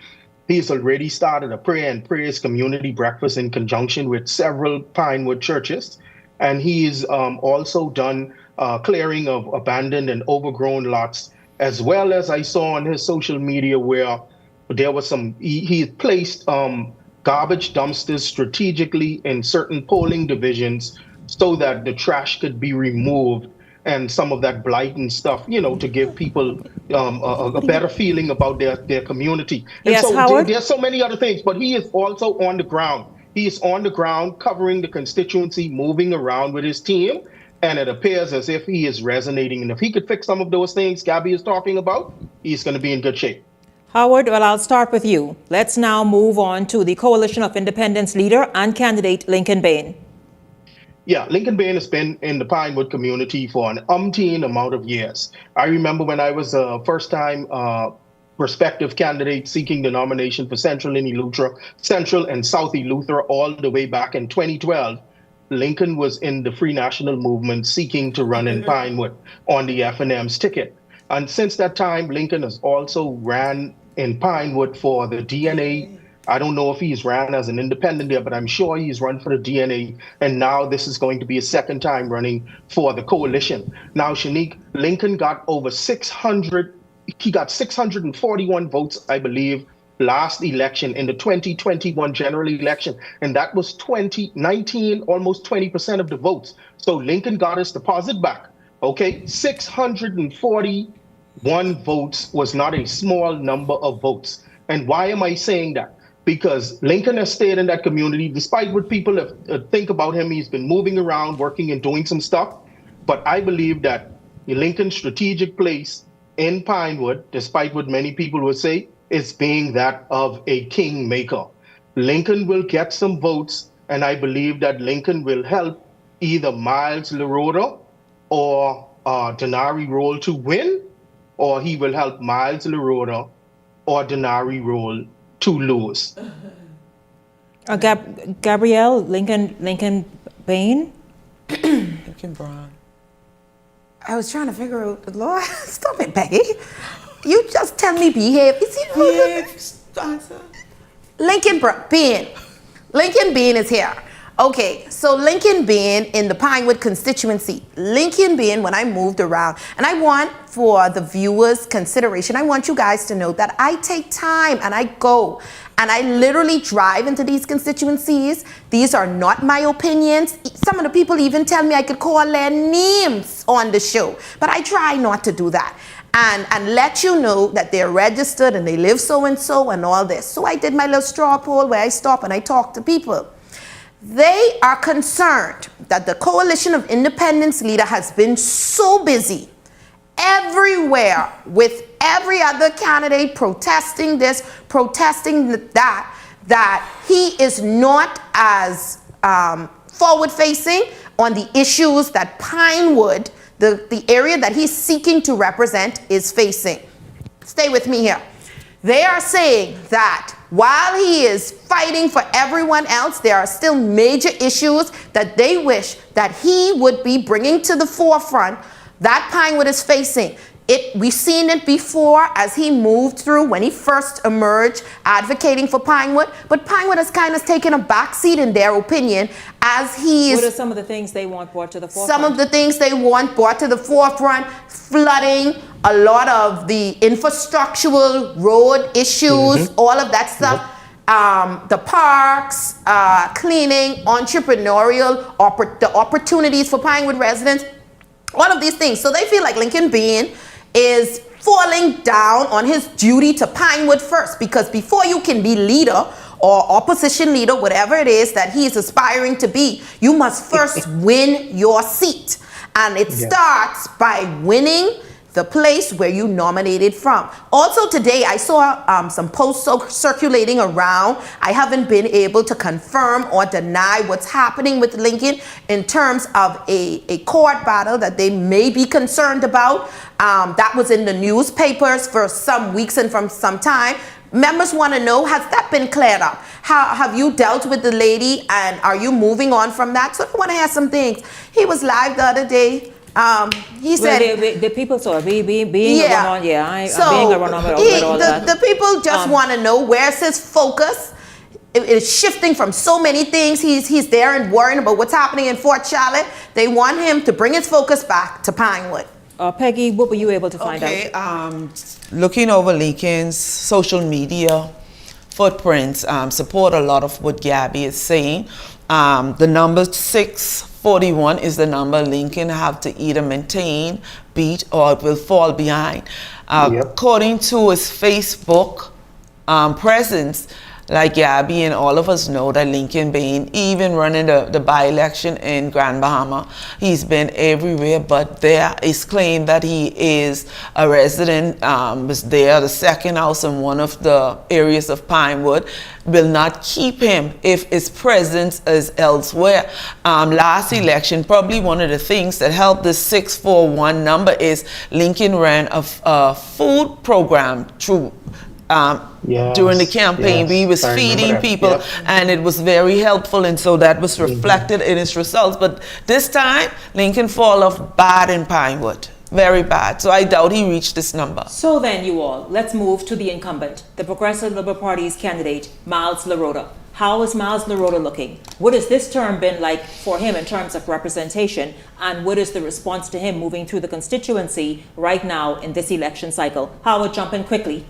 He's already started a prayer and praise community breakfast in conjunction with several Pinewood churches. And he's also done clearing of abandoned and overgrown lots, as well as I saw on his social media where there was he placed garbage dumpsters strategically in certain polling divisions so that the trash could be removed and some of that blight and stuff, to give people a better feeling about their community. And yes, so Howard? There's so many other things, but he is also on the ground. He is on the ground covering the constituency, moving around with his team, and it appears as if he is resonating. And if he could fix some of those things Gabby is talking about, he's going to be in good shape. Howard, well, I'll start with you. Let's now move on to the Coalition of Independence leader and candidate Lincoln Bain. Yeah, Lincoln Bain has been in the Pinewood community for an umpteen amount of years. I remember when I was a first-time prospective candidate seeking the nomination for Central and South Eleuthera all the way back in 2012. Lincoln was in the Free National Movement seeking to run in Pinewood on the F&M's ticket. And since that time, Lincoln has also ran in Pinewood for the DNA. I don't know if he's ran as an independent there, but I'm sure he's run for the DNA. And now this is going to be his second time running for the coalition. Now, Shanique, Lincoln got over 641 votes, I believe, last election in the 2021 general election. And that was 19, almost 20% of the votes. So Lincoln got his deposit back. Okay, 641 votes was not a small number of votes. And why am I saying that? Because Lincoln has stayed in that community, despite what people think about him. He's been moving around, working and doing some stuff. But I believe that Lincoln's strategic place in Pinewood, despite what many people would say, is being that of a kingmaker. Lincoln will get some votes, and I believe that Lincoln will help either Miles LaRota or Denari Roll to win, or he will help Miles LaRota or Denari Roll to lose. Gabrielle, Lincoln Bain? Lincoln Brown. I was trying to figure out the law. Stop it, Becky. You just tell me behave. Lincoln Bain. Lincoln Bain is here. Okay, so Lincoln Bain in the Pinewood constituency. Lincoln Bain, when I moved around, and I want for the viewers' consideration, I want you guys to know that I take time and I go and I literally drive into these constituencies. These are not my opinions. Some of the people even tell me I could call their names on the show, but I try not to do that. And let you know that they're registered and they live so-and-so and all this. So I did my little straw poll where I stop and I talk to people. They are concerned that the Coalition of Independence leader has been so busy everywhere with every other candidate protesting this, protesting that, that he is not as forward-facing on the issues that Pinewood, the area that he's seeking to represent, is facing. Stay with me here. They are saying that while he is fighting for everyone else, there are still major issues that they wish that he would be bringing to the forefront that Pinewood is facing. We've seen it before as he moved through when he first emerged advocating for Pinewood, but Pinewood has kind of taken a backseat in their opinion as he is... What are some of the things they want brought to the forefront? Some of the things they want brought to the forefront, flooding, a lot of the infrastructural road issues, all of that stuff. the parks, cleaning, entrepreneurial, the opportunities for Pinewood residents, all of these things. So they feel like Lincoln Bain is falling down on his duty to Pinewood first, because before you can be leader or opposition leader, whatever it is that he is aspiring to be, you must first win your seat. And it starts by winning the place where you nominated from. Also today, I saw some posts circulating around. I haven't been able to confirm or deny what's happening with Lincoln in terms of a court battle that they may be concerned about. That was in the newspapers for some weeks and from some time. Members want to know, has that been cleared up? How have you dealt with the lady, and are you moving on from that? So I want to ask some things. He was live the other day. He said the people saw being around, being around with all that. The people just want to know, where's his focus? It is shifting from so many things. He's there and worrying about what's happening in Fort Charlotte. They want him to bring his focus back to Pinewood. Peggy, what were you able to find out? Looking over Lincoln's social media footprints, support a lot of what Gabby is saying. The number 641 is the number Lincoln have to either maintain, beat, or it will fall behind. According to his Facebook presence, like Gabby and all of us know that Lincoln Bain, even running the by-election in Grand Bahama, he's been everywhere, but there is claim that he is a resident, was there, the second house in one of the areas of Pinewood, will not keep him if his presence is elsewhere. Last election, probably one of the things that helped this 641 number is Lincoln ran a food program through during the campaign. We was feeding people, and it was very helpful, and so that was reflected in its results. But this time, Lincoln fall off bad in Pinewood, very bad. So I doubt he reached this number. So then, you all, let's move to the incumbent, the Progressive Liberal Party's candidate, Miles LaRota. How is Miles LaRota looking? What has this term been like for him in terms of representation, and what is the response to him moving through the constituency right now in this election cycle? Howard, jump in quickly.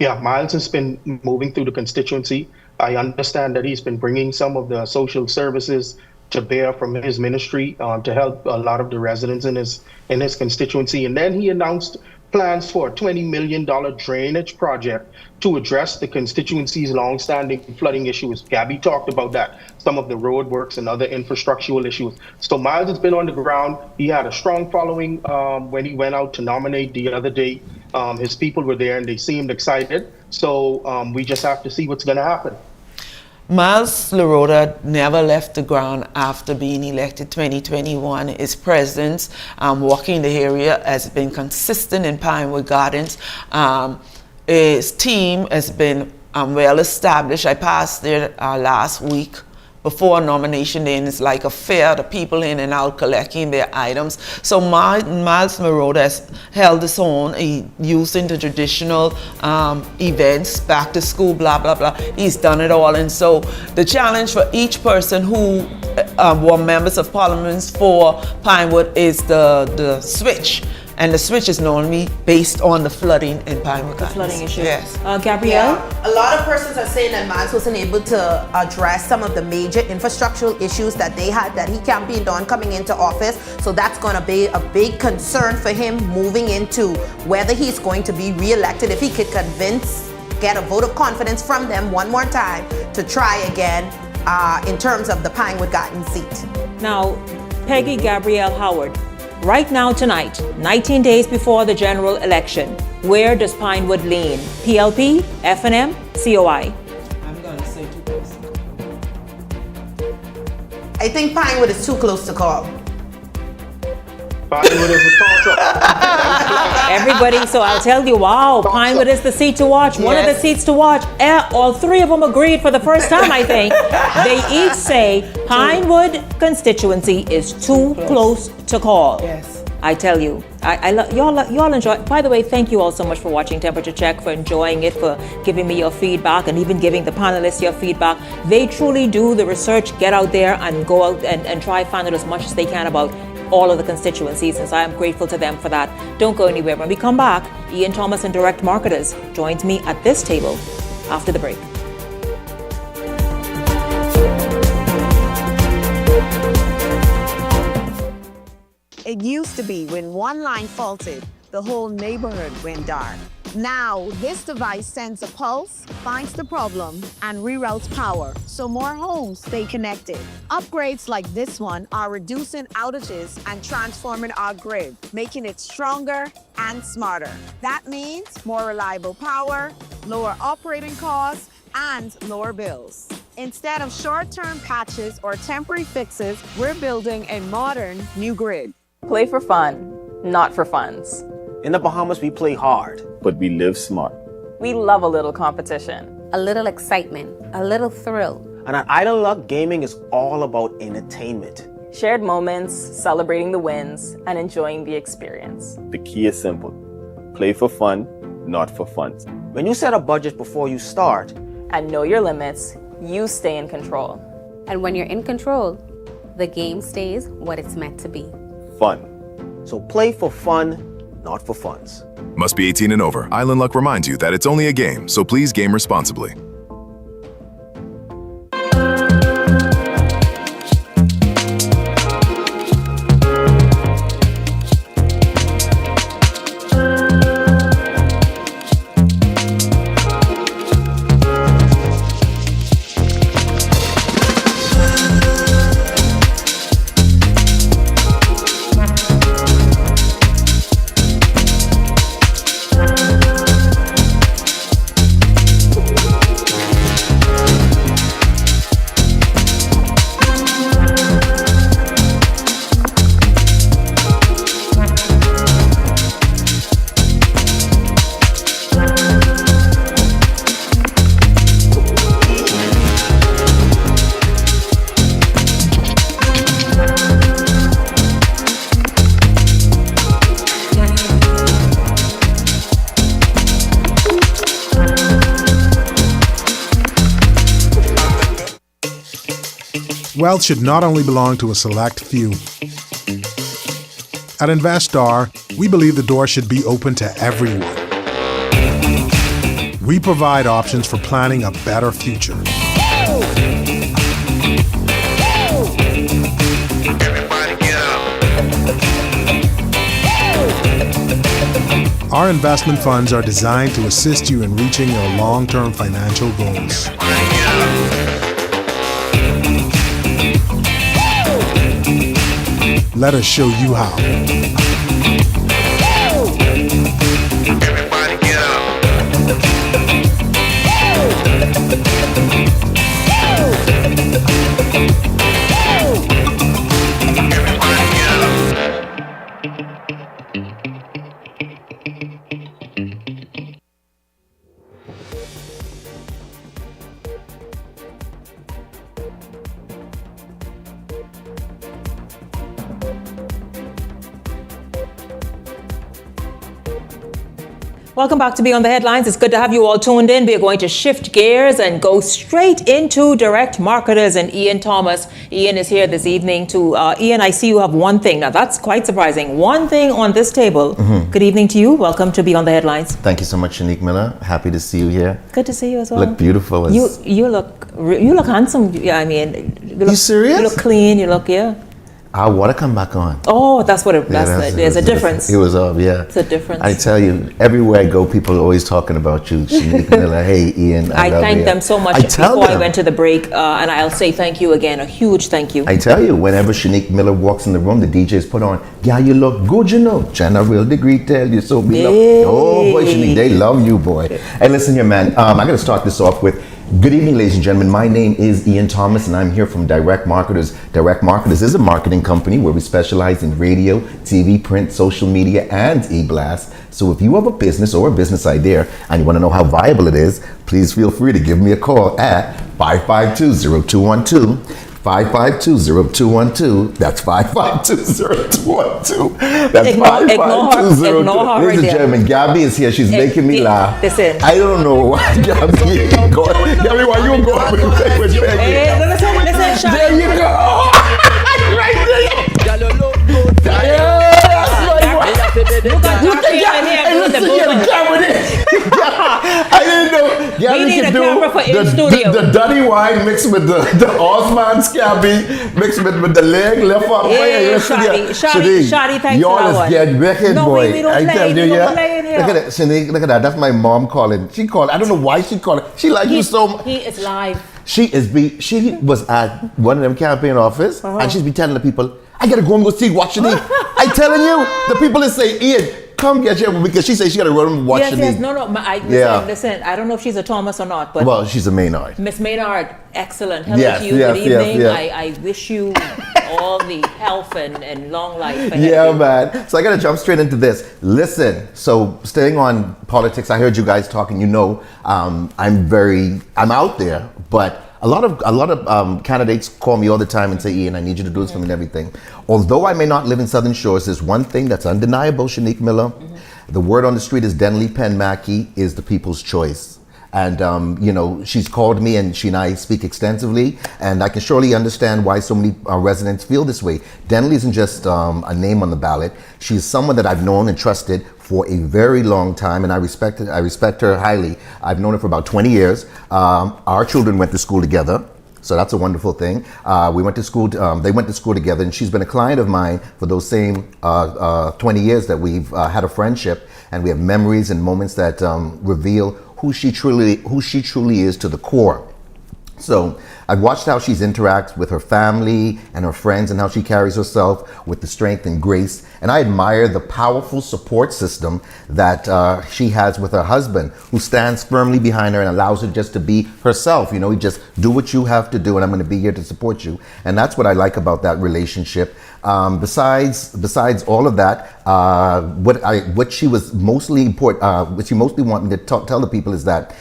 Yeah, Miles has been moving through the constituency. I understand that he's been bringing some of the social services to bear from his ministry to help a lot of the residents in his constituency. And then he announced plans for a $20 million drainage project to address the constituency's long-standing flooding issues. Gabby talked about that, some of the road works and other infrastructural issues. So Miles has been on the ground. He had a strong following when he went out to nominate the other day. His people were there and they seemed excited. So we just have to see what's going to happen. Miles LaRota never left the ground after being elected 2021. His presence walking the area has been consistent in Pinewood Gardens. His team has been well established. I passed there last week before nomination day, and it's like a fair, the people in and out collecting their items. So Miles LaRota has held his own, using the traditional events, back to school, blah, blah, blah. He's done it all. And so the challenge for each person who were members of parliament for Pinewood is the switch. And the switch is normally based on the flooding in Pinewood. The flooding issue. Yes. Gabrielle? Yeah, a lot of persons are saying that Miles wasn't able to address some of the major infrastructural issues that they had, that he campaigned on coming into office. So that's going to be a big concern for him moving into whether he's going to be re-elected. If he could get a vote of confidence from them one more time to try again in terms of the Pinewood Garden seat. Now, Peggy Gabrielle Howard. Right now, tonight, 19 days before the general election, where does Pinewood lean? PLP, F&M, COI? I'm going to say 2%. I think Pinewood is too close to call. Pinewood is a toss-up. Everybody, so I'll tell you, wow, Pinewood is the seat to watch. One of the seats to watch. All three of them agreed for the first time, I think. They each say Pinewood constituency is too close to call. Yes. I tell you, y'all enjoy. By the way, thank you all so much for watching Temperature Check, for enjoying it, for giving me your feedback, and even giving the panelists your feedback. They truly do the research, get out there and go out and try to find out as much as they can about all of the constituencies, and so I am grateful to them for that. Don't go anywhere. When we come back, Ian Thomas and Direct Marketers joins me at this table after the break. It used to be when one line faulted, the whole neighborhood went dark. Now, this device sends a pulse, finds the problem, and reroutes power, so more homes stay connected. Upgrades like this one are reducing outages and transforming our grid, making it stronger and smarter. That means more reliable power, lower operating costs, and lower bills. Instead of short-term patches or temporary fixes, we're building a modern new grid. Play for fun, not for funds. In the Bahamas, we play hard, but we live smart. We love a little competition. A little excitement, a little thrill. And at Island Luck, gaming is all about entertainment. Shared moments, celebrating the wins, and enjoying the experience. The key is simple. Play for fun, not for funds. When you set a budget before you start, and know your limits, you stay in control. And when you're in control, the game stays what it's meant to be. Fun. So play for fun, not for funds. Must be 18 and over. Island Luck reminds you that it's only a game, so please game responsibly. Wealth should not only belong to a select few. At Investar, we believe the door should be open to everyone. We provide options for planning a better future. Our investment funds are designed to assist you in reaching your long-term financial goals. Let us show you how. Everybody get Welcome back to Beyond the Headlines. It's good to have you all tuned in. We are going to shift gears and go straight into direct marketers and Ian Thomas. Ian is here this evening to, Ian, I see you have one thing. Now that's quite surprising. One thing on this table. Mm-hmm. Good evening to you. Welcome to Beyond the Headlines. Thank you so much, Shanique Miller. Happy to see you here. Good to see you as well. You look beautiful. You look handsome. Yeah, I mean, you serious? You look clean. You look, yeah. Our water come back on. Oh, that's what there's a difference. It was off, yeah. It's a difference. I tell you, everywhere I go, people are always talking about you. Shanique Miller, hey, Ian. I thank them so much before I went to the break, and I'll say thank you again, a huge thank you. I tell you, whenever Shanique Miller walks in the room, the DJs put on, yeah, you look good, you know. General degree tell you so. Oh, boy, Shanique, they love you, boy. Hey, listen here, man. I got to start this off with, good evening, ladies and gentlemen. My name is Ian Thomas, and I'm here from Direct Marketers. Direct Marketers is a marketing company where we specialize in radio, TV, print, social media, and e-blast. So if you have a business or a business idea and you want to know how viable it is, please feel free to give me a call at 552-0212. 552-0212. That's 552-0212. That's 552-0212. Ladies and gentlemen, Gabby is here. She's making me laugh. Listen. I don't know why, Gabby. Gabby, why you going with Peggy? Listen, there you go. Right there. I didn't know. We need a camera for in studio. The Duddy wine mixed with the Osman Scabby mixed with the leg left up. Yeah, Shadi, thanks y'all for that is one. get wicked, No, boy. we don't I play. tell We you, don't yeah. play in here. Look at that, Shanique. Look at that. That's my mom calling. She called. I don't know why she called. She like you so much. He is live. She was at one of them campaign office, and she's be telling the people, I gotta go and go see watch Shanique. I telling you, the people is say, Ian, come get you, because she says she gotta run and watch Shanique. Yes, no. Listen, I don't know if she's a Thomas or not, but well, she's a Maynard. Miss Maynard, excellent. Hello Yes, to you. yes, Good evening. yes, yes. I wish you all the health and long life. ahead Yeah, of you. man. So I gotta jump straight into this. Listen, so staying on politics, I heard you guys talking. You know, I'm out there, but a lot of candidates call me all the time and say, Ian, I need you to do this for me and everything. Although I may not live in Southern Shores, there's one thing that's undeniable, Shanique Miller. The word on the street is Denley Penn Mackey is the people's choice. And, she's called me and she and I speak extensively. And I can surely understand why so many residents feel this way. Denley isn't just a name on the ballot. She's someone that I've known and trusted for a very long time, and I respect her highly. I've known her for about 20 years. Our children went to school together, so that's a wonderful thing. We went to school. They went to school together, and she's been a client of mine for those same 20 years that we've had a friendship, and we have memories and moments that reveal who she truly is to the core. So I've watched how she's interacts with her family and her friends and how she carries herself with the strength and grace. And I admire the powerful support system that she has with her husband, who stands firmly behind her and allows her just to be herself. You know, you just do what you have to do and I'm going to be here to support you. And that's what I like about that relationship. Besides all of that, what she was mostly what she mostly wanted to tell the people is that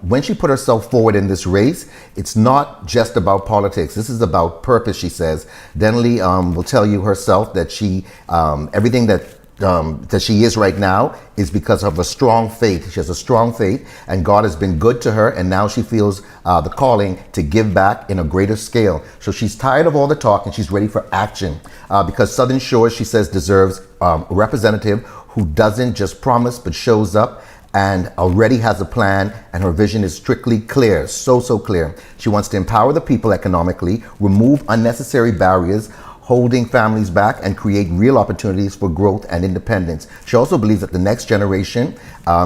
when she put herself forward in this race, it's not just about politics. This is about purpose, she says. Denley will tell you herself that she everything that she is right now is because of a strong faith. She has a strong faith, and God has been good to her, and now she feels the calling to give back in a greater scale. So she's tired of all the talk, and she's ready for action, because Southern Shores, she says, deserves a representative who doesn't just promise but shows up and already has a plan, and her vision is strictly clear, so clear. She wants to empower the people economically, remove unnecessary barriers, holding families back, and create real opportunities for growth and independence. She also believes that the next generation,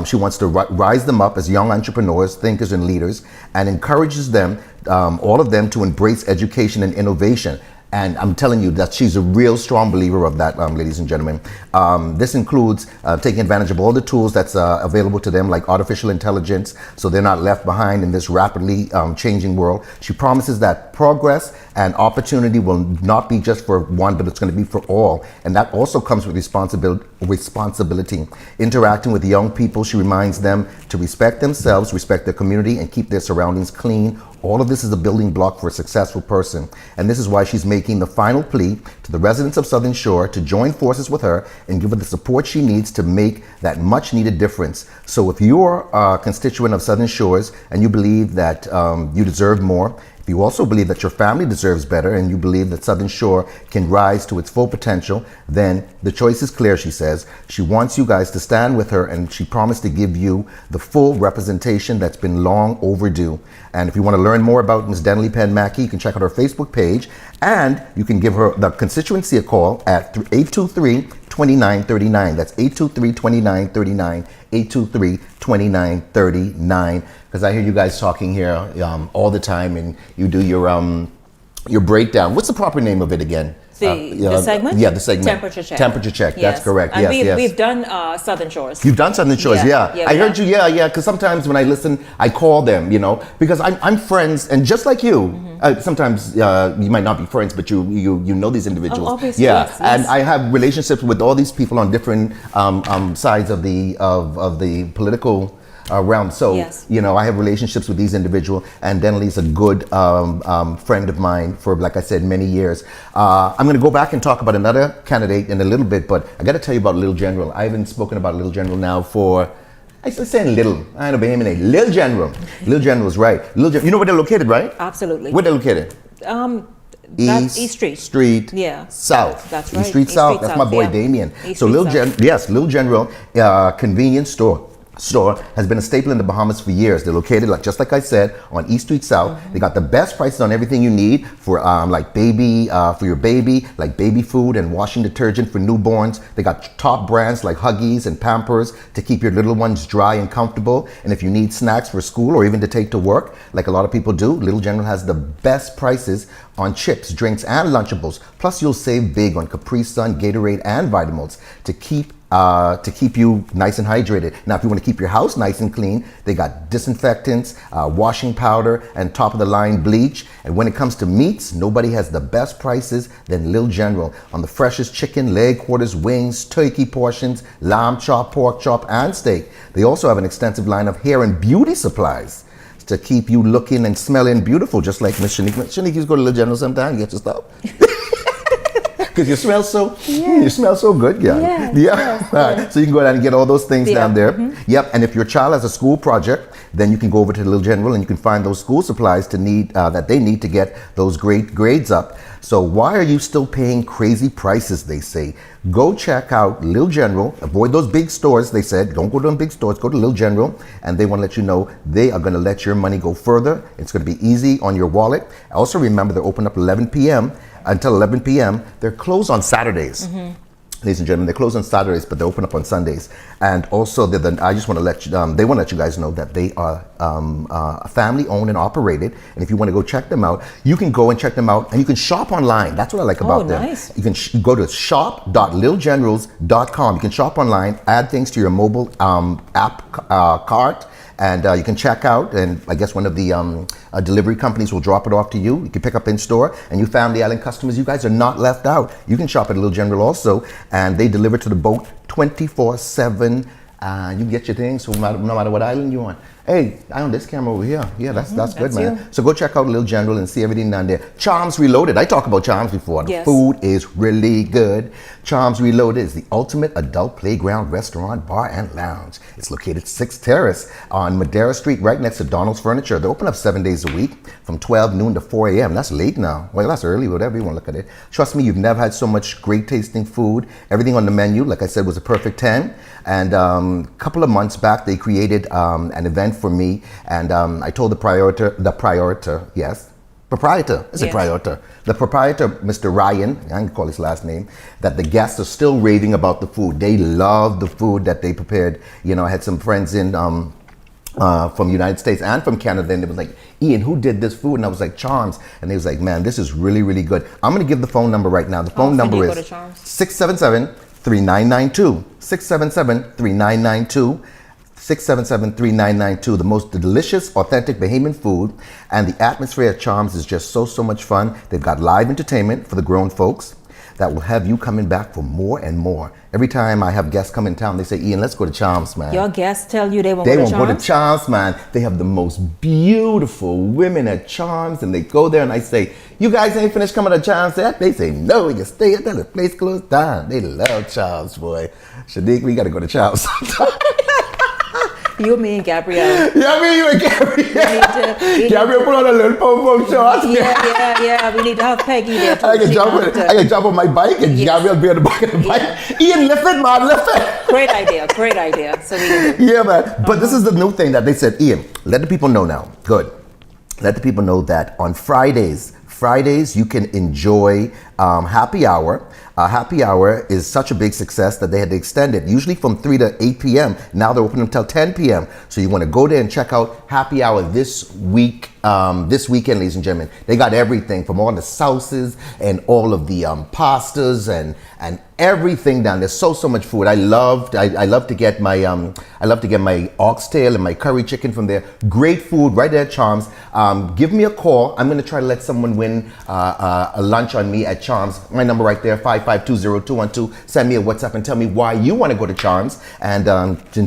she wants to rise them up as young entrepreneurs, thinkers, and leaders, and encourages them, all of them, to embrace education and innovation. And I'm telling you that she's a real strong believer of that, ladies and gentlemen. This includes taking advantage of all the tools that's available to them, like artificial intelligence, so they're not left behind in this rapidly changing world. She promises that progress and opportunity will not be just for one, but it's going to be for all. And that also comes with responsibility. Interacting with young people, she reminds them to respect themselves, respect their community, and keep their surroundings clean. All of this is a building block for a successful person. And this is why she's making the final plea to the residents of Southern Shore to join forces with her and give her the support she needs to make that much needed difference. So if you're a constituent of Southern Shores and you believe that you deserve more, if you also believe that your family deserves better, and you believe that Southern Shore can rise to its full potential, then the choice is clear, she says. She wants you guys to stand with her, and she promised to give you the full representation that's been long overdue. And if you want to learn more about Ms. Denley Penn Mackey, you can check out her Facebook page, and you can give her the constituency a call at 823-2939. That's 823-2939, 823-2939. Because I hear you guys talking here all the time, and you do your breakdown. What's the proper name of it again? The segment? Yeah, the segment. Temperature check. Temperature check. Yes. That's correct. And yes, we've done Southern Shores. You've done Southern Shores, yeah. I heard you, because sometimes when I listen, I call them, because I'm friends, and just like you, sometimes you might not be friends, but you know these individuals. Oh, obviously, yeah, yes. And I have relationships with all these people on different sides of the political realm. So, yes. I have relationships with these individuals, and Denley's a good friend of mine for, like I said, many years. I'm going to go back and talk about another candidate in a little bit, but I got to tell you about Little General. I haven't spoken about Little General now for, I still saying little. I don't know, Little General. Little General's right. You know where they're located, right? Absolutely. Where they're located? That's East Street. Yeah. South. That's right. East Street South. That's my boy Damien. So Little General, convenience store. store has been a staple in the Bahamas for years. They're located, just like I said, on East Street South. They got the best prices on everything you need for for your baby, like baby food and washing detergent for newborns. They got top brands like Huggies and Pampers to keep your little ones dry and comfortable. And if you need snacks for school or even to take to work, like a lot of people do, Little General has the best prices on chips, drinks, and Lunchables. Plus, you'll save big on Capri Sun, Gatorade, and Vitamals to keep you nice and hydrated. Now, if you want to keep your house nice and clean, they got disinfectants, washing powder, and top-of-the-line bleach. And when it comes to meats, nobody has the best prices than Little General on the freshest chicken, leg quarters, wings, turkey portions, lamb chop, pork chop, and steak. They also have an extensive line of hair and beauty supplies to keep you looking and smelling beautiful, just like Miss Shanique. Shanique, you go to Little General sometime, get your stuff. Because you smell so good, yeah. Yes. So you can go down and get all those things down there. Yep. And if your child has a school project, then you can go over to the Little General and you can find those school supplies that they need to get those great grades up. So why are you still paying crazy prices, they say? Go check out Little General. Avoid those big stores, they said. Don't go to them big stores. Go to Little General, and they want to let you know they are going to let your money go further. It's going to be easy on your wallet. Also remember, they're open up 11 p.m. until 11 p.m. They're closed on Saturdays. Ladies and gentlemen, they close on Saturdays, but they open up on Sundays. And also, I just want to let you, they want to let you guys know that they are family owned and operated. And if you want to go check them out, you can go and check them out, and you can shop online. That's what I like about them. Nice. You can go to shop.littlegenerals.com. You can shop online, add things to your mobile app cart, and you can check out, and I guess one of the delivery companies will drop it off to you. You can pick up in store, and you Family Island customers, you guys are not left out. You can shop at Little General also, and they deliver to the boat 24/7. You can get your things no matter what island you're on. Hey, I own this camera over here. Yeah, that's good, man. So go check out Little General and see everything down there. Charms Reloaded. I talked about Charms before. The food is really good. Charms Reloaded is the ultimate adult playground, restaurant, bar, and lounge. It's located 6th Terrace on Madera Street, right next to Donald's Furniture. They open up 7 days a week from 12 noon to 4 a.m. That's late now. Well, that's early, whatever you want to look at it. Trust me, you've never had so much great tasting food. Everything on the menu, like I said, was a perfect 10. And a couple of months back, they created an event for me, and I told the proprietor, Mr. Ryan, I can call his last name, that the guests are still raving about the food. They love the food that they prepared. You know, I had some friends in from the United States and from Canada, and they was like, Ian, who did this food? And I was like, Charms. And they was like, man, this is really, really good. I'm going to give the phone number right now. The phone number is 677-3992. 677-3992. 677-3992. The most delicious, authentic Bahamian food, and the atmosphere at Charms is just so much fun. They've got live entertainment for the grown folks that will have you coming back for more and more. Every time I have guests come in town, they say, Ian, let's go to Charms, man. Your guests tell you they won't go to Charms? They won't go to Charms, man. They have the most beautiful women at Charms, and they go there, and I say, you guys ain't finished coming to Charms yet? They say, no, we can stay until the place closed down. They love Charms, boy. Shanique, we got to go to Charms sometime. You, me, and Gabrielle. Yeah, me, you and Gabrielle. Gabrielle put on a little pom-pom shot. Yeah. We need to have Peggy there too. I can jump on my bike and Gabrielle be on the back of the bike. Ian, lift it, man, lift it. Great idea. So we can do. Yeah, man. But this is the new thing that they said, Ian, let the people know now. Good. Let the people know that on Fridays, you can enjoy happy hour. Happy hour is such a big success that they had to extend it, usually from 3 to 8 p.m. Now they're open until 10 p.m. So you want to go there and check out happy hour this weekend, ladies and gentlemen. They got everything from all the sauces and all of the pastas and everything down there. So much food. I love to get my oxtail and my curry chicken from there. Great food right there at Charms. Give me a call. I'm going to try to let someone win a lunch on me at Charms. My number right there, 5520212. Send me a WhatsApp and tell me why you want to go to Charms and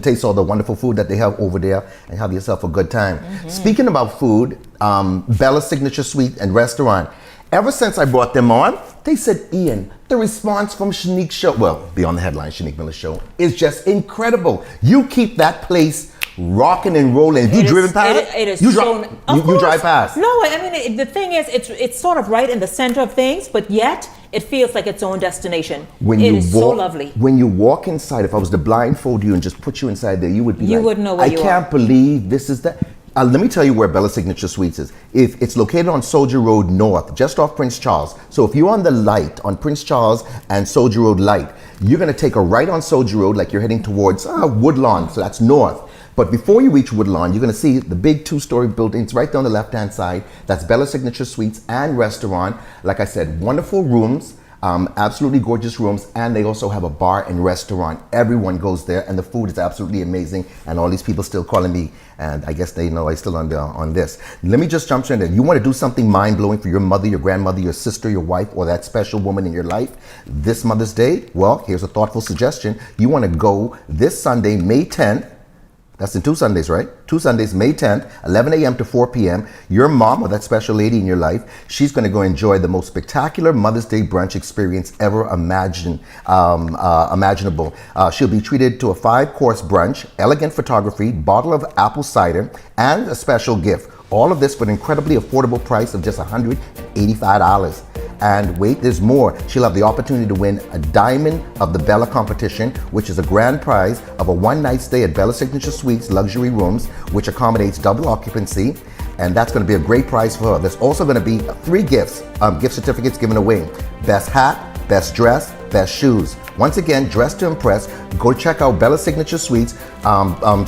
taste all the wonderful food that they have over there and have yourself a good time. Speaking about food, Bella's Signature Suite and Restaurant. Ever since I brought them on, they said, Ian, the response from Shanique's show, well, beyond the headline, Shanique Miller's show, is just incredible. You keep that place rocking and rolling. Have you driven past? You drive past? No, I mean, the thing is, it's sort of right in the center of things, but yet it feels like its own destination. When It you is walk, so lovely. When you walk inside, if I was to blindfold you and just put you inside there, you would be You like, wouldn't know where I you can't believe this is that. Let me tell you where Bella Signature Suites is. If it's located on Soldier Road North, just off Prince Charles. So if you're on the light, on Prince Charles and Soldier Road Light, you're gonna take a right on Soldier Road like you're heading towards Woodlawn, so that's north. But before you reach Woodlawn, you're gonna see the big 2-story building. It's right there on the left-hand side. That's Bella Signature Suites and Restaurant. Like I said, wonderful rooms. Absolutely gorgeous rooms, and they also have a bar and restaurant. Everyone goes there, and the food is absolutely amazing. And all these people still calling me, and I guess they know I still on this. Let me just jump in there. You want to do something mind-blowing for your mother, your grandmother, your sister, your wife, or that special woman in your life this Mother's Day? Well, here's a thoughtful suggestion. You want to go this Sunday, May 10th. That's in 2 Sundays, right? 2 Sundays, May 10th, 11 a.m. to 4 p.m. Your mom or that special lady in your life, she's going to go enjoy the most spectacular Mother's Day brunch experience ever imaginable. She'll be treated to a 5-course brunch, elegant photography, bottle of apple cider, and a special gift. All of this for an incredibly affordable price of just $185. And wait, there's more. She'll have the opportunity to win a Diamond of the Bella competition, which is a grand prize of a 1-night stay at Bella Signature Suites luxury rooms, which accommodates double occupancy. And that's going to be a great prize for her. There's also going to be 3 gifts, gift certificates given away. Best hat, best dress, best shoes. Once again, dress to impress. Go check out Bella Signature Suites.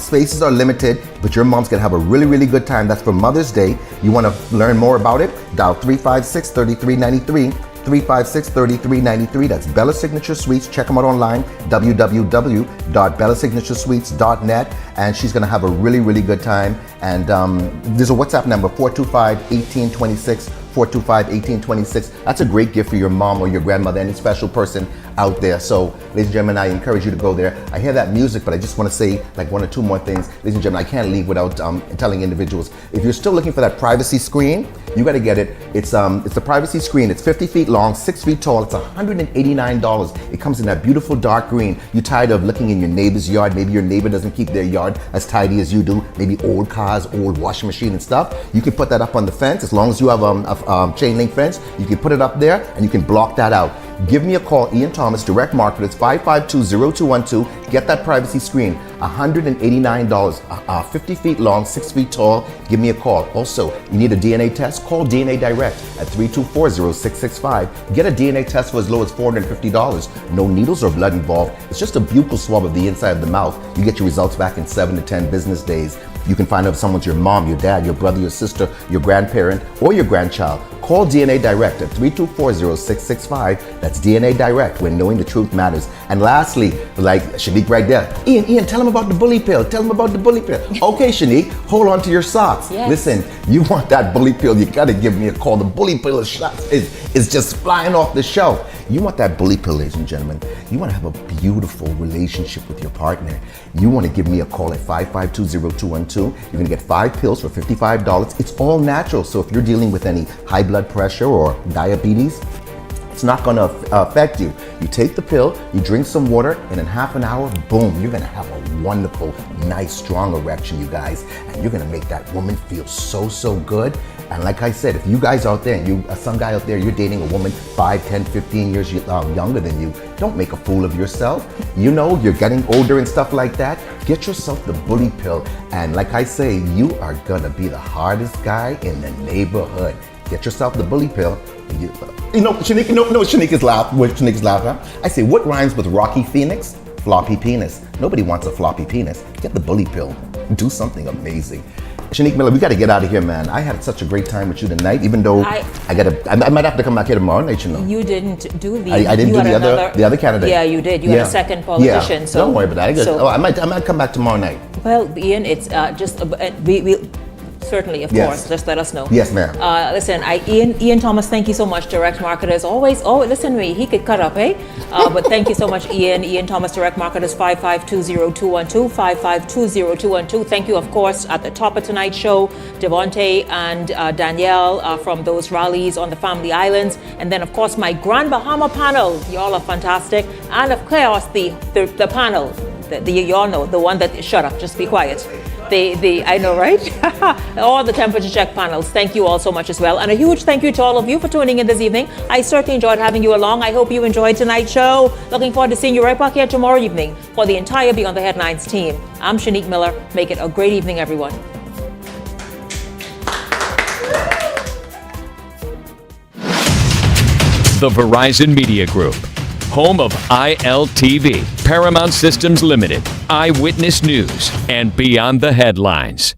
Spaces are limited, but your mom's gonna have a really, really good time. That's for Mother's Day. You wanna learn more about it? Dial 356-3393. 356-3393. That's Bella Signature Suites. Check them out online, www.bellasignaturesuites.net. And she's gonna have a really, really good time. And there's a WhatsApp number, 425-1826. 425-1826. That's a great gift for your mom or your grandmother, any special person out there. So, ladies and gentlemen, I encourage you to go there. I hear that music, but I just want to say like 1 or 2 more things. Ladies and gentlemen, I can't leave without telling individuals, if you're still looking for that privacy screen, you got to get it. It's the privacy screen. It's 50 feet long, 6 feet tall. It's $189. It comes in that beautiful dark green. You're tired of looking in your neighbor's yard. Maybe your neighbor doesn't keep their yard as tidy as you do. Maybe old cars, old washing machine and stuff. You can put that up on the fence as long as you have a chain link fence. You can put it up there and you can block that out. Give me a call, Ian Thomas, Direct Marketers, 552-0212. Get that privacy screen, $189, 50 feet long, 6 feet tall. Give me a call. Also, you need a DNA test? Call DNA Direct at 324-0665. Get a DNA test for as low as $450. No needles or blood involved. It's just a buccal swab of the inside of the mouth. You get your results back in 7 to 10 business days. You can find out if someone's your mom, your dad, your brother, your sister, your grandparent, or your grandchild. Call DNA Direct at 324-0665. That's DNA Direct, where knowing the truth matters. And lastly, like Shanique right there, Ian, tell him about the bully pill. Tell him about the bully pill. Okay, Shanique, hold on to your socks. Yes. Listen, you want that bully pill, you gotta give me a call. The bully pill is just flying off the shelf. You want that bully pill, ladies and gentlemen. You want to have a beautiful relationship with your partner. You want to give me a call at 552-0212. You're going to get 5 pills for $55. It's all natural. So if you're dealing with any high blood pressure or diabetes, it's not going to affect you. You take the pill, you drink some water, and in half an hour, boom, you're going to have a wonderful, nice, strong erection, you guys. And you're going to make that woman feel so, so good. And like I said, if you guys out there, some guy out there, you're dating a woman 5, 10, 15 years younger than you, don't make a fool of yourself. You know, you're getting older and stuff like that. Get yourself the bully pill. And like I say, you are going to be the hardest guy in the neighborhood. Get yourself the bully pill. Shanique, Shanique is laughing. I say, what rhymes with Rocky Phoenix? Floppy penis. Nobody wants a floppy penis. Get the bully pill. Do something amazing. Shanique Miller, we got to get out of here, man. I had such a great time with you tonight, even though I might have to come back here tomorrow night, you know. You didn't do the... I didn't do the other candidate. Yeah, you did. You had a second politician. Yeah. So don't worry about that. I might come back tomorrow night. Well, Ian, it's just... we certainly, of course. Just let us know. Yes, ma'am. Listen, Ian Thomas, thank you so much. Direct Marketers, always. Oh, listen to me. He could cut up, eh? But thank you so much, Ian. Ian Thomas, Direct Marketers, 5520212, 5520212. Thank you, of course, at the top of tonight's show, Devontae and Danielle from those rallies on the Family Islands. And then, of course, my Grand Bahama panel. Y'all are fantastic. And, of course, the panel. You all know, the one that... Shut up. Just be quiet. I know, right? All the temperature check panels. Thank you all so much as well. And a huge thank you to all of you for tuning in this evening. I certainly enjoyed having you along. I hope you enjoyed tonight's show. Looking forward to seeing you right back here tomorrow evening. For the entire Beyond the Headlines team, I'm Shanique Miller. Make it a great evening, everyone. The Verizon Media Group, home of ILTV, Paramount Systems Limited, Eyewitness News, and Beyond the Headlines.